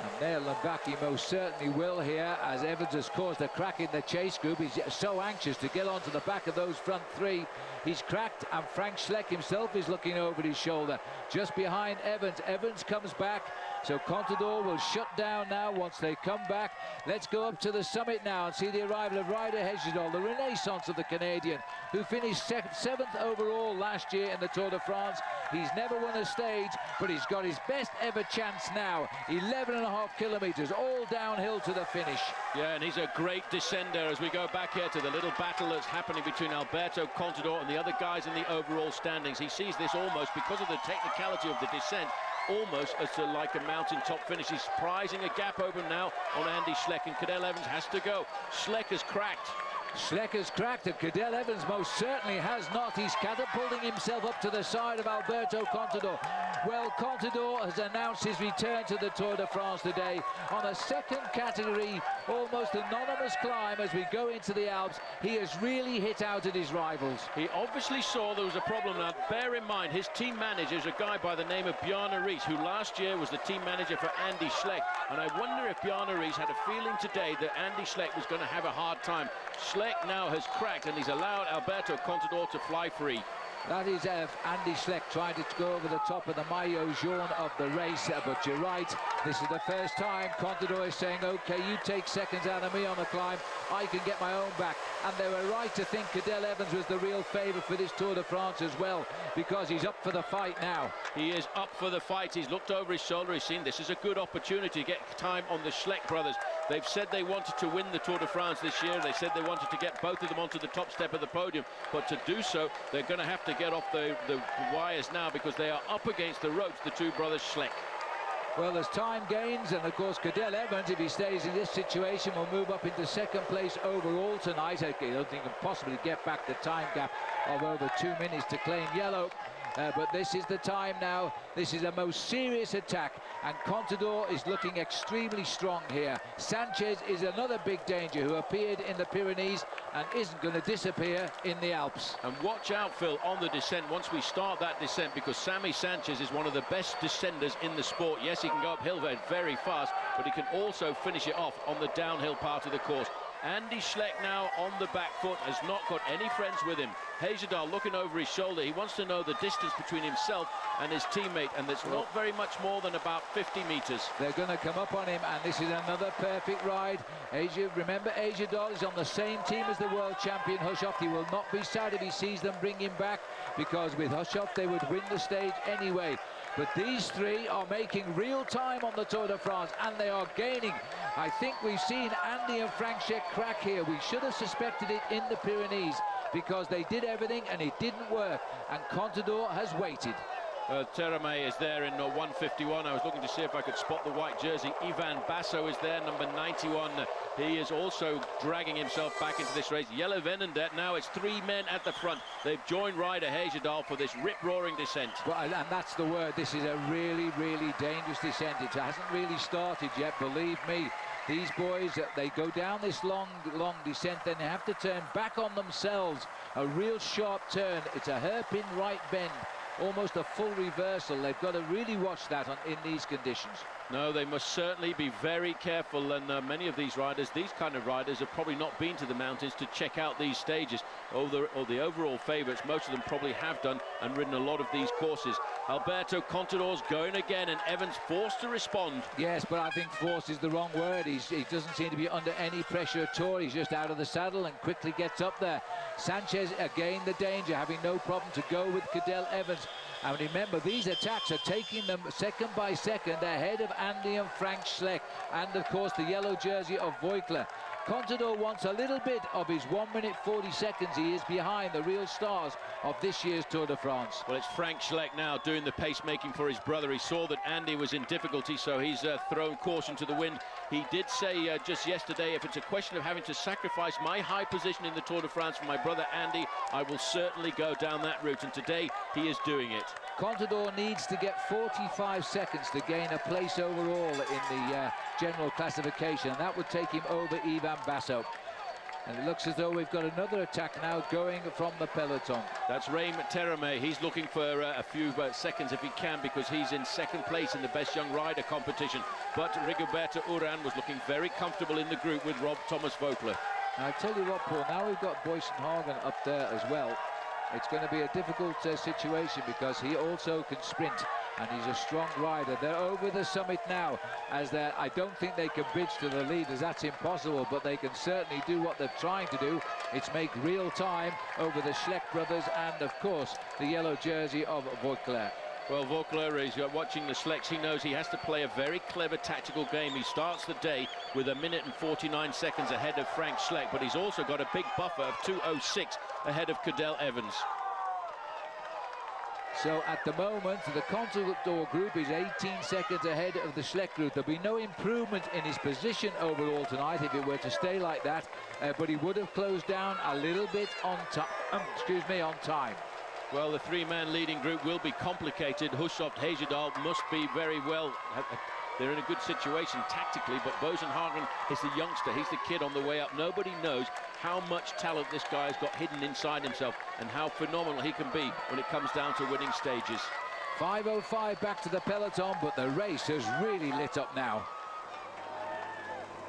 And nail them back he most certainly will here, as Evans has caused a crack in the chase group. He's so anxious to get onto the back of those front three. He's cracked, and Frank Schleck himself is looking over his shoulder. Just behind Evans. Evans comes back, so Contador will shut down now once they come back. Let's go up to the summit now and see the arrival of Ryder Heyerdahl, the renaissance of the Canadian, who finished 7th overall last year in the Tour de France. He's never won a stage, but he's got his best ever chance now. 11.5 kilometers, all downhill to the finish. Yeah, and he's a great descender as we go back here to the little battle that's happening between Alberto Contador and the other guys in the overall standings. He sees this almost, because of the technicality of the descent, almost as to like a mountaintop finish. He's prizing a gap open now on Andy Schleck, and Cadel Evans has to go. Schleck has cracked. Schleck has cracked, and Cadel Evans most certainly has not. He's catapulting himself up to the side of Alberto Contador. Well, Contador has announced his return to the Tour de France today on a second category, almost anonymous climb as we go into the Alps. He has really hit out at his rivals. He obviously saw there was a problem. Now, bear in mind, his team manager is a guy by the name of Bjarne Riis, who last year was the team manager for Andy Schleck. And I wonder if Bjarne Riis had a feeling today that Andy Schleck was going to have a hard time. Schleck now has cracked, and he's allowed Alberto Contador to fly free. That is Andy Schleck trying to go over the top of the maillot jaune of the race, but you're right, this is the first time Contador is saying, okay, you take seconds out of me on the climb, I can get my own back. And they were right to think Cadel Evans was the real favourite for this Tour de France as well, because he's up for the fight now. He is up for the fight. He's looked over his shoulder, he's seen this is a good opportunity to get time on the Schleck brothers. They've said they wanted to win the Tour de France this year. They said they wanted to get both of them onto the top step of the podium, but to do so, they're going to have to get off the wires now, because they are up against the ropes, the two brothers Schleck. Well, there's time gains, and of course Cadel Evans, if he stays in this situation, will move up into second place overall tonight. I don't think he can possibly get back the time gap of over 2 minutes to claim yellow. But this is the time now. This is a most serious attack, and Contador is looking extremely strong here. Sanchez is another big danger who appeared in the Pyrenees and isn't going to disappear in the Alps. And watch out, Phil, on the descent once we start that descent, because Sammy Sanchez is one of the best descenders in the sport. Yes, he can go uphill very fast, but he can also finish it off on the downhill part of the course. Andy Schleck now on the back foot, has not got any friends with him. Heyerdahl looking over his shoulder. He wants to know the distance between himself and his teammate, and there's not very much more than about 50 meters. They're going to come up on him, and this is another perfect ride. Remember, Heyerdahl is on the same team as the world champion Hushovd. He will not be sad if he sees them bring him back, because with Hushovd they would win the stage anyway. But these three are making real time on the Tour de France, and they are gaining. I think we've seen Andy and Frank Schleck crack here. We should have suspected it in the Pyrenees, because they did everything and it didn't work, and Contador has waited. Terame is there in 151. I was looking to see if I could spot the white jersey. Ivan Basso is there, number 91. He is also dragging himself back into this race. Jelle Venendatte, now it's 3 men at the front. They've joined Ryder Heyerdahl for this rip-roaring descent. Well, and that's the word. This is a really, really dangerous descent. It hasn't really started yet, believe me. These boys, they go down this long descent, then they have to turn back on themselves. A real sharp turn. It's a hairpin right bend. Almost a full reversal. They've got to really watch that in these conditions. No, they must certainly be very careful, and many of these riders, these kind of riders, have probably not been to the mountains to check out these stages. Or the overall favourites, most of them probably have done and ridden a lot of these courses. Alberto Contador's going again, and Evans forced to respond. Yes, but I think forced is the wrong word. He doesn't seem to be under any pressure at all. He's just out of the saddle and quickly gets up there. Sanchez, again, the danger, having no problem to go with Cadel Evans. And remember, these attacks are taking them second by second ahead of Andy and Frank Schleck, and of course the yellow jersey of Voigtler. Contador wants a little bit of his 1 minute 40 seconds. He is behind the real stars of this year's Tour de France. Well, it's Frank Schleck now doing the pacemaking for his brother. He saw that Andy was in difficulty, so he's thrown caution to the wind. He did say just yesterday, if it's a question of having to sacrifice my high position in the Tour de France for my brother Andy, I will certainly go down that route, and today he is doing it. Contador needs to get 45 seconds to gain a place overall in the general classification, and that would take him over Ivan Basso. And it looks as though we've got another attack now going from the peloton. That's Reim Terame. He's looking for a few seconds if he can, because he's in second place in the Best Young Rider competition. But Rigoberto Urán was looking very comfortable in the group with Rob Thomas Voigtler. Now, I tell you what, Paul, now we've got Boyson Hagen up there as well. It's going to be a difficult situation, because he also can sprint and he's a strong rider. They're over the summit now, as I don't think they can bridge to the leaders. That's impossible, but they can certainly do what they're trying to do. It's make real time over the Schleck brothers and, of course, the yellow jersey of Voigtler. Well, Voigtler is watching the Schlecks. He knows he has to play a very clever tactical game. He starts the day with 1 minute and 49 seconds ahead of Frank Schleck, but he's also got a big buffer of 2:06 ahead of Cadel Evans. So at the moment, the Contador group is 18 seconds ahead of the Schleck group. There'll be no improvement in his position overall tonight if it were to stay like that, but he would have closed down a little bit on time. Well, the three-man leading group will be complicated. Hushovd, Heyerdahl must be very well. They're in a good situation tactically, but Boasson Hagen is the youngster. He's the kid on the way up. Nobody knows how much talent this guy has got hidden inside himself and how phenomenal he can be when it comes down to winning stages. 5:05 back to the peloton, but the race has really lit up now.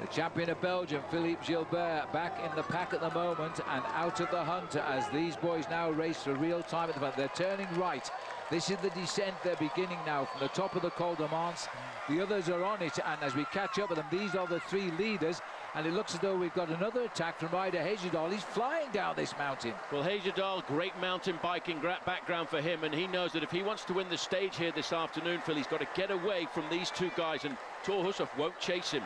The champion of Belgium, Philippe Gilbert, back in the pack at the moment and out of the hunt as these boys now race for real time at the front. They're turning right. This is the descent they're beginning now from the top of the Col de Mans. The others are on it, and as we catch up with them, these are the three leaders, and it looks as though we've got another attack from Ryder Heyerdahl. He's flying down this mountain. Well, Heyerdahl, great mountain biking background for him, and he knows that if he wants to win the stage here this afternoon, Phil, he's got to get away from these two guys, and Thor Hushovd won't chase him.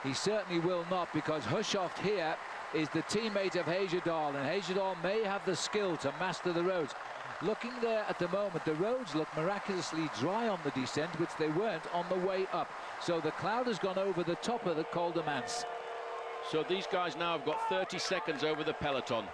He certainly will not, because Hushovd here is the teammate of Heyerdahl, and Heyerdahl may have the skill to master the roads. Looking there at the moment, the roads look miraculously dry on the descent, which they weren't on the way up. So the cloud has gone over the top of the Col de Mans. So these guys now have got 30 seconds over the peloton.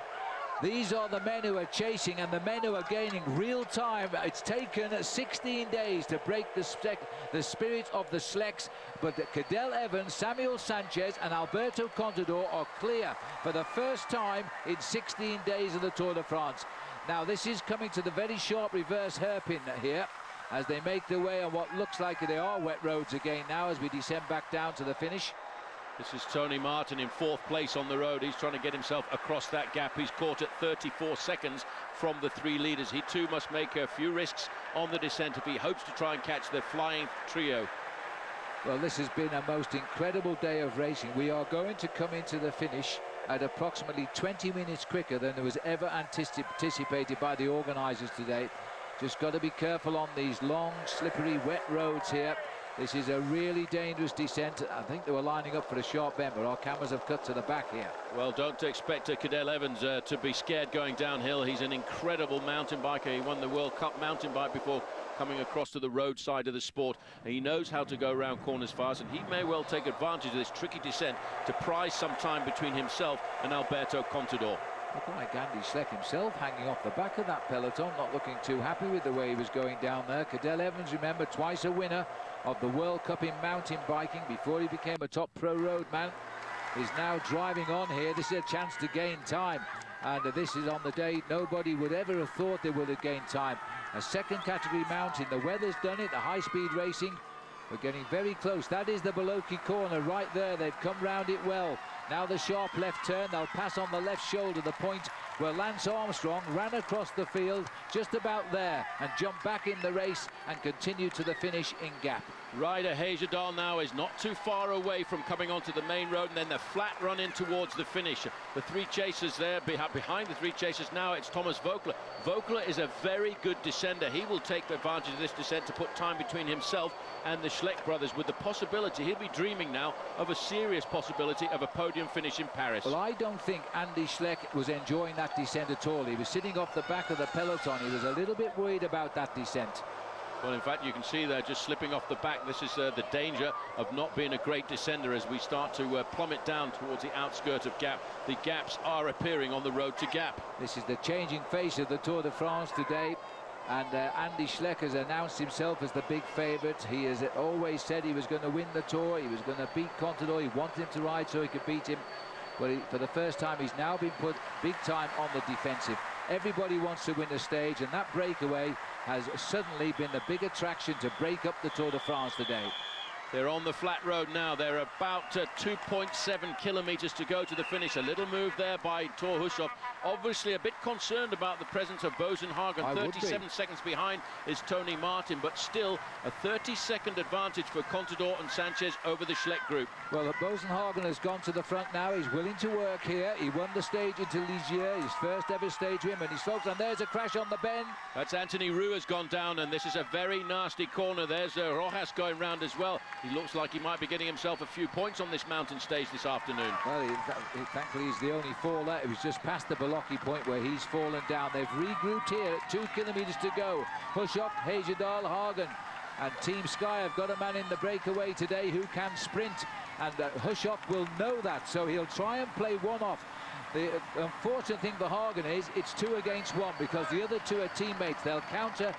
These are the men who are chasing and the men who are gaining real time. It's taken 16 days to break the spirit of the Schlecks, but Cadel Evans, Samuel Sanchez and Alberto Contador are clear for the first time in 16 days of the Tour de France. Now this is coming to the very sharp reverse hairpin here as they make their way on what looks like they are wet roads again now as we descend back down to the finish. This is Tony Martin in fourth place on the road. He's trying to get himself across that gap. He's caught at 34 seconds from the three leaders. He too must make a few risks on the descent if he hopes to try and catch the flying trio. Well, this has been a most incredible day of racing. We are going to come into the finish at approximately 20 minutes quicker than was ever anticipated by the organisers today. Just got to be careful on these long, slippery, wet roads here. This is a really dangerous descent. I think they were lining up for a sharp bend, but our cameras have cut to the back here. Well, don't expect Cadel Evans to be scared going downhill. He's an incredible mountain biker. He won the World Cup mountain bike before coming across to the road side of the sport. And he knows how to go around corners fast, and he may well take advantage of this tricky descent to prize some time between himself and Alberto Contador. Looking like Andy Schleck himself hanging off the back of that peloton, not looking too happy with the way he was going down there. Cadel Evans, remember, twice a winner of the World Cup in mountain biking before he became a top pro roadman, is now driving on here. This is a chance to gain time, and this is on the day nobody would ever have thought they would have gained time. A second category mountain, the weather's done it, the high-speed racing, We're getting very close. That is the Boloki corner right there. They've come round it well. Now the sharp left turn. They'll pass on the left shoulder, the point where Lance Armstrong ran across the field just about there and jumped back in the race and continued to the finish in gap. Ryder Hejjedal now is not too far away from coming onto the main road, and then the flat run in towards the finish. The three chasers there, behind the three chasers now, it's Thomas Voeckler. Voeckler is a very good descender. He will take advantage of this descent to put time between himself and the Schleck brothers, with the possibility, he'll be dreaming now of a serious possibility of a podium finish in Paris. Well, I don't think Andy Schleck was enjoying that descent at all. He was sitting off the back of the peloton. He was a little bit worried about that descent. Well, in fact, you can see there just slipping off the back. This is the danger of not being a great descender as we start to plummet down towards the outskirt of Gap. The gaps are appearing on the road to Gap. This is the changing face of the Tour de France today. And Andy Schleck has announced himself as the big favourite. He has always said he was going to win the Tour. He was going to beat Contador. He wanted him to ride so he could beat him. Well, for the first time, he's now been put big time on the defensive. Everybody wants to win the stage, and that breakaway has suddenly been the big attraction to break up the Tour de France today. They're on the flat road now. They're about 2.7 kilometers to go to the finish. A little move there by Thor Hushovd. Obviously a bit concerned about the presence of Boasson Hagen. 37 seconds behind is Tony Martin, but still a 30-second advantage for Contador and Sanchez over the Schleck group. Well, Boasson Hagen has gone to the front now. He's willing to work here. He won the stage into Ligier, his first ever stage win, and he's focused. And there's a crash on the bend. That's Anthony Roux has gone down, and this is a very nasty corner. There's Rojas going round as well. He looks like he might be getting himself a few points on this mountain stage this afternoon. Well, thankfully he's the only faller. It was just past the Boloki point where he's fallen down. They've regrouped here at 2 kilometers to go. Hushovd, Hejjedal, Hagen. And Team Sky have got a man in the breakaway today who can sprint. And Hushovd will know that, so he'll try and play one off. The unfortunate thing for Hagen is it's 2 against 1 because the other 2 are teammates. They'll counter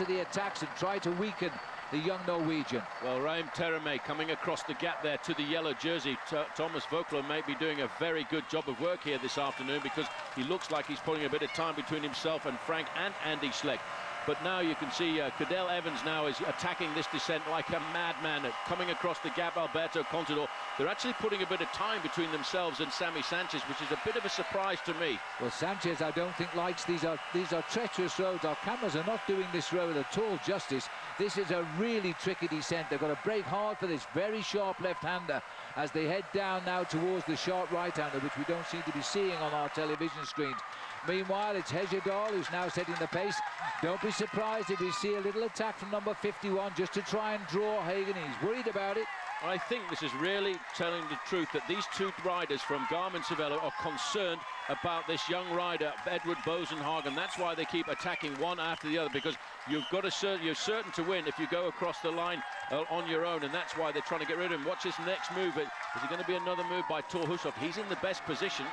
the attacks and try to weaken the young Norwegian. Well, Raim Terame coming across the gap there to the yellow jersey. Thomas Voeckler may be doing a very good job of work here this afternoon because he looks like he's putting a bit of time between himself and Frank and Andy Schleck. But now you can see Cadel Evans now is attacking this descent like a madman, coming across the gap. Alberto Contador, they're actually putting a bit of time between themselves and Sammy Sanchez, which is a bit of a surprise to me. Well, Sanchez, I don't think likes these are treacherous roads. Our cameras are not doing this road at all justice. This is a really tricky descent. They've got to brake hard for this very sharp left-hander as they head down now towards the sharp right-hander, which we don't seem to be seeing on our television screens. Meanwhile, it's Hejjedal who's now setting the pace. Don't be surprised if we see a little attack from number 51 just to try and draw Hagen. He's worried about it. I think this is really telling the truth that these 2 riders from Garmin-Cervelo are concerned about this young rider, Edward Boasson Hagen. That's why they keep attacking one after the other, because you're certain to win if you go across the line on your own, and that's why they're trying to get rid of him. Watch his next move. Is it going to be another move by Thor Hushovd? He's in the best position.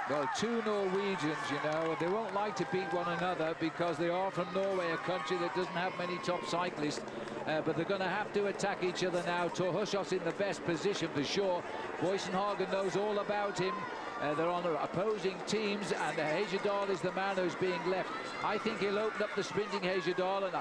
Well, 2 Norwegians, you know, they won't like to beat one another because they are from Norway, a country that doesn't have many top cyclists. But they're going to have to attack each other now. Thor Hushovd's in the best position for sure. Boasson Hagen knows all about him. They're on opposing teams, and Hejjedal is the man who's being left. I think he'll open up the sprinting Hejjedal, and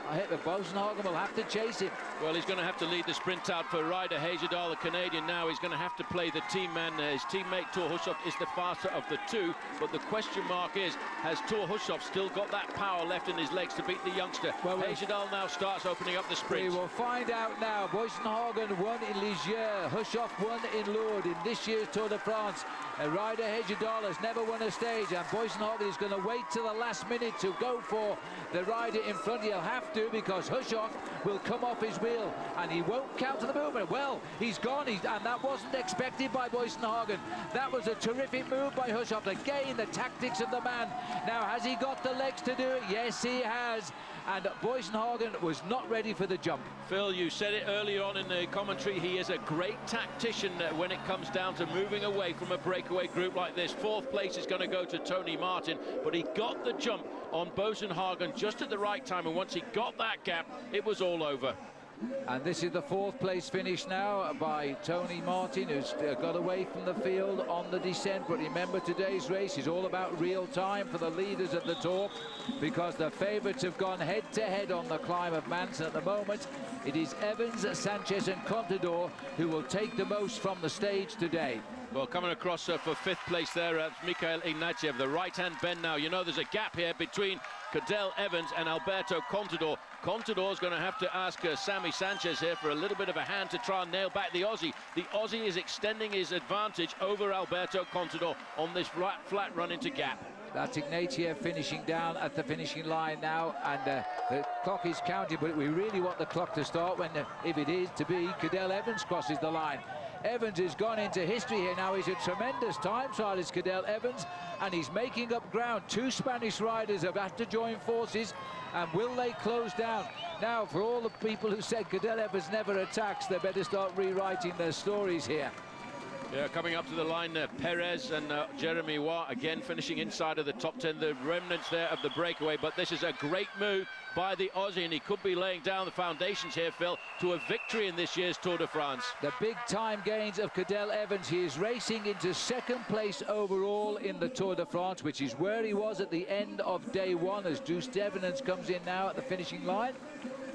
Boasson Hagen will have to chase him. Well, he's going to have to lead the sprint out for Ryder Hejjedal, the Canadian. Now he's going to have to play the team man. His teammate Thor Hushovd is the faster of the 2, but the question mark is, has Thor Hushovd still got that power left in his legs to beat the youngster? Well, Hejjedal now starts opening up the sprint. We will find out now. Boasson Hagen won in Ligier, Hushovd won in Lourdes in this year's Tour de France. Ryder Hejjedal has never won a stage, and Boasson Hagen is going to wait till the last minute to go for the rider in front. He'll have to, because Hushovd will come off his wheel and he won't counter the movement. Well, he's gone, and that wasn't expected by Boasson Hagen. That was a terrific move by Hushovd. Again, the tactics of the man. Now, has he got the legs to do it? Yes, he has. And Boasson Hagen was not ready for the jump. Phil, you said it earlier on in the commentary. He is a great tactician when it comes down to moving away from a breakaway group like this. 4th place is going to go to Tony Martin, but he got the jump on Boasson Hagen just at the right time, and once he got that gap, it was all over. And this is the fourth place finish now by Tony Martin, who's got away from the field on the descent. But remember, today's race is all about real time for the leaders at the Tour, because the favourites have gone head-to-head on the climb of Manson. At the moment, it is Evans, Sanchez and Contador who will take the most from the stage today. Well, coming across for fifth place there, Mikhail Ignatiev, the right-hand bend now. You know, there's a gap here between Cadel Evans and Alberto Contador. Contador's going to have to ask Sammy Sanchez here for a little bit of a hand to try and nail back the Aussie. The Aussie is extending his advantage over Alberto Contador on this flat run into gap. That's Ignatiev finishing down at the finishing line now, and the clock is counting, but we really want the clock to start when, if it is to be, Cadel Evans crosses the line. Evans has gone into history here now. He's a tremendous time trial, is Cadel Evans, and he's making up ground. Two Spanish riders have had to join forces, and will they close down? Now, for all the people who said Cadel Evans never attacks, they better start rewriting their stories here. Yeah, coming up to the line, Perez and Jeremy Watt again finishing inside of the top 10, the remnants there of the breakaway. But this is a great move by the Aussie, and he could be laying down the foundations here, Phil, to a victory in this year's Tour de France. The big time gains of Cadel Evans. He is racing into second place overall in the Tour de France, which is where he was at the end of day one, as Deuce Devenants comes in now at the finishing line.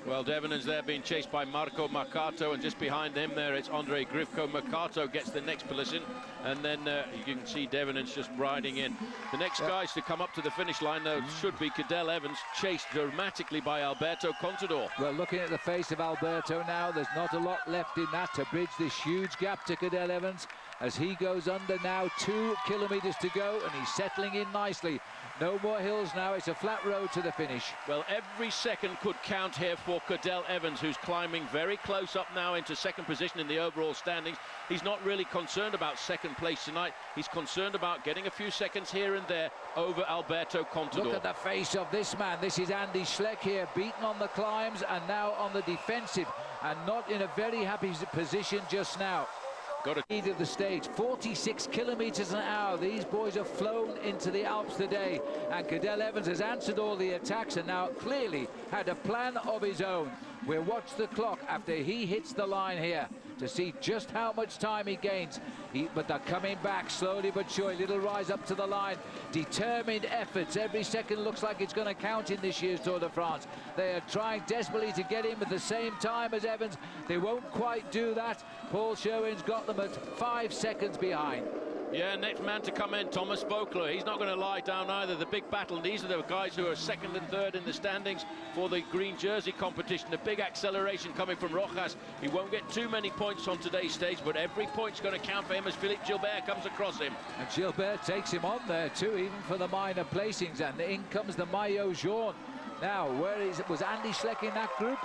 Well, Devenants there being chased by Marco Mercato, and just behind him there it's Andre Grifko. Mercato gets the next position, and then you can see Devenants just riding in. The next guys to come up to the finish line, though, should be Cadel Evans, chased dramatically by Alberto Contador. Well, looking at the face of Alberto now, there's not a lot left in that to bridge this huge gap to Cadel Evans, as he goes under now. 2 kilometres to go, and he's settling in nicely. No more hills now, it's a flat road to the finish. Well, every second could count here for Cadel Evans, who's climbing very close up now into second position in the overall standings. He's not really concerned about second place tonight. He's concerned about getting a few seconds here and there over Alberto Contador. Look at the face of this man. This is Andy Schleck here, beaten on the climbs and now on the defensive, and not in a very happy position just now. Got a lead of the stage, 46 kilometers an hour. These boys have flown into the Alps today, and Cadel Evans has answered all the attacks and now clearly had a plan of his own. We'll watch the clock after he hits the line here to see just how much time he gains. But they're coming back slowly but surely. Little rise up to the line. Determined efforts. Every second looks like it's going to count in this year's Tour de France. They are trying desperately to get him at the same time as Evans. They won't quite do that. Paul Sherwin's got them at 5 seconds behind. Yeah, next man to come in, Thomas Voeckler. He's not going to lie down either. The big battle. These are the guys who are second and third in the standings for the green jersey competition. A big acceleration coming from Rojas. He won't get too many points on today's stage, but every point's going to count for him as Philippe Gilbert comes across him. And Gilbert takes him on there too, even for the minor placings. And in comes the maillot jaune. Now, was Andy Schleck in that group?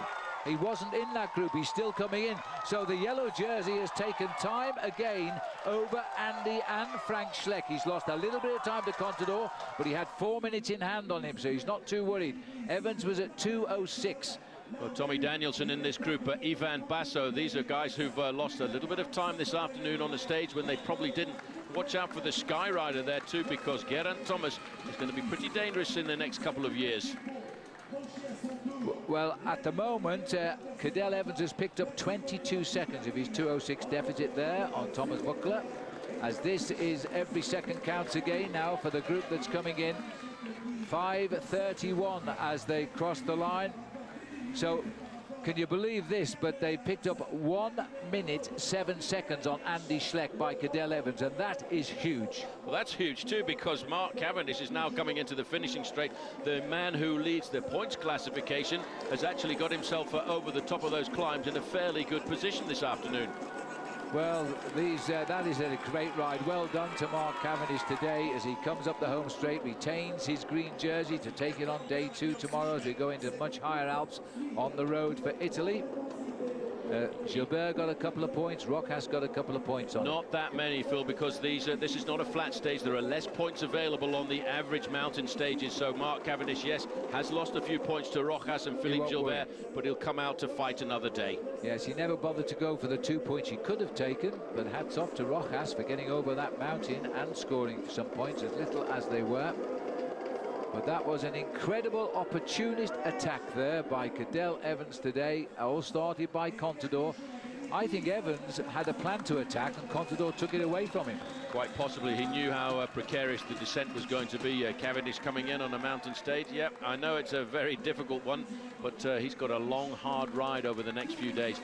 He wasn't in that group. He's still coming in. So the yellow jersey has taken time again over Andy and Frank Schleck. He's lost a little bit of time to Contador, but he had 4 minutes in hand on him, so he's not too worried. Evans was at 2:06. Well, Tommy Danielson in this group, Ivan Basso. These are guys who've lost a little bit of time this afternoon on the stage when they probably didn't. Watch out for the Skyrider there too, because Geraint Thomas is going to be pretty dangerous in the next couple of years. Well, at the moment, Cadel Evans has picked up 22 seconds of his 2:06 deficit there on Thomas Voeckler, as this is every second counts again now for the group that's coming in. 5:31 as they cross the line. So, can you believe this? But they picked up 1 minute 7 seconds on Andy Schleck by Cadel Evans, and that is huge. Well, that's huge too, because Mark Cavendish is now coming into the finishing straight. The man who leads the points classification has actually got himself over the top of those climbs in a fairly good position this afternoon. Well, that is a great ride. Well done to Mark Cavendish today as he comes up the home straight, retains his green jersey to take it on day 2 tomorrow as we go into much higher Alps on the road for Italy. Gilbert got a couple of points. Rojas got a couple of points on Not that many, Phil, because this is not a flat stage. There are less points available on the average mountain stages. So Mark Cavendish, yes, has lost a few points to Rojas and Philippe Gilbert, but he'll come out to fight another day. Yes, he never bothered to go for the 2 points he could have taken, but hats off to Rojas for getting over that mountain and scoring some points, as little as they were. But that was an incredible opportunist attack there by Cadel Evans today, all started by Contador. I think Evans had a plan to attack and Contador took it away from him. Quite possibly. He knew how precarious the descent was going to be. Cavendish coming in on a mountain stage. Yep, I know it's a very difficult one, but he's got a long, hard ride over the next few days.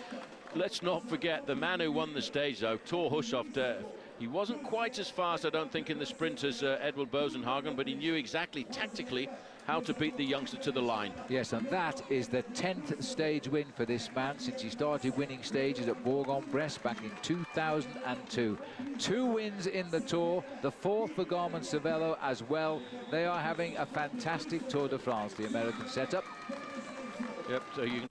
Let's not forget the man who won the stage, though, Thor Hushovd. He wasn't quite as fast, I don't think, in the sprint as Edvald Boasson-Hagen, but he knew exactly tactically how to beat the youngster to the line. Yes, and that is the 10th stage win for this man since he started winning stages at Bourg-en-Bresse back in 2002. 2 wins in the Tour, the 4th for Garmin Cervelo as well. They are having a fantastic Tour de France, the American setup. Yep, so you can...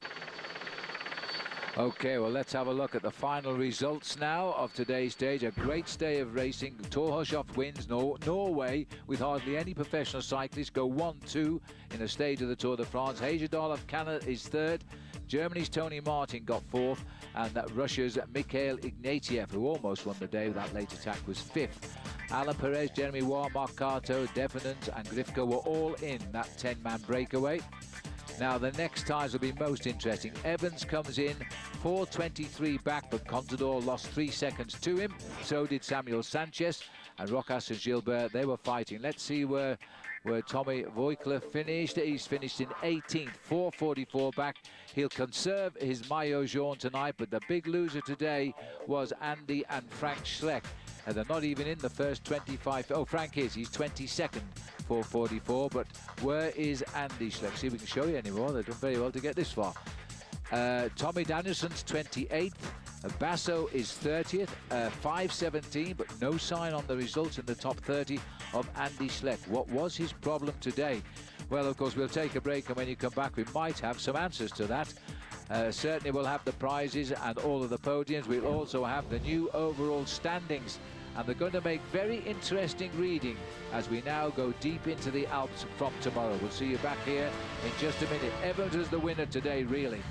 Okay, well, let's have a look at the final results now of today's stage. A great day of racing. Thor Hushovd wins. Norway, with hardly any professional cyclists, go 1-2 in a stage of the Tour de France. Heyerdahl of Canada is 3rd. Germany's Tony Martin got 4th. And Russia's Mikhail Ignatieff, who almost won the day with that late attack, was 5th. Alain Perez, Jeremy Waugh, Marc Carto, Devenant and Grifko were all in that 10-man breakaway. Now, the next times will be most interesting. Evans comes in 4:23 back, but Contador lost 3 seconds to him. So did Samuel Sanchez and Rojas and Gilbert. They were fighting. Let's see where Tommy Voigtler finished. He's finished in 18th, 4:44 back. He'll conserve his maillot jaune tonight, but the big loser today was Andy and Frank Schleck. And they're not even in the first 25. Oh, Frank is. He's 22nd, 4:44. But where is Andy Schleck? See if we can show you anymore. They've done very well to get this far. Tommy Danielson's 28th. Basso is 30th, 5:17, but no sign on the results in the top 30 of Andy Schleck. What was his problem today? Well, of course, we'll take a break, and when you come back, we might have some answers to that. Certainly we'll have the prizes and all of the podiums. We'll also have the new overall standings, and they're going to make very interesting reading as we now go deep into the Alps from tomorrow. We'll see you back here in just a minute. Evans is the winner today, really.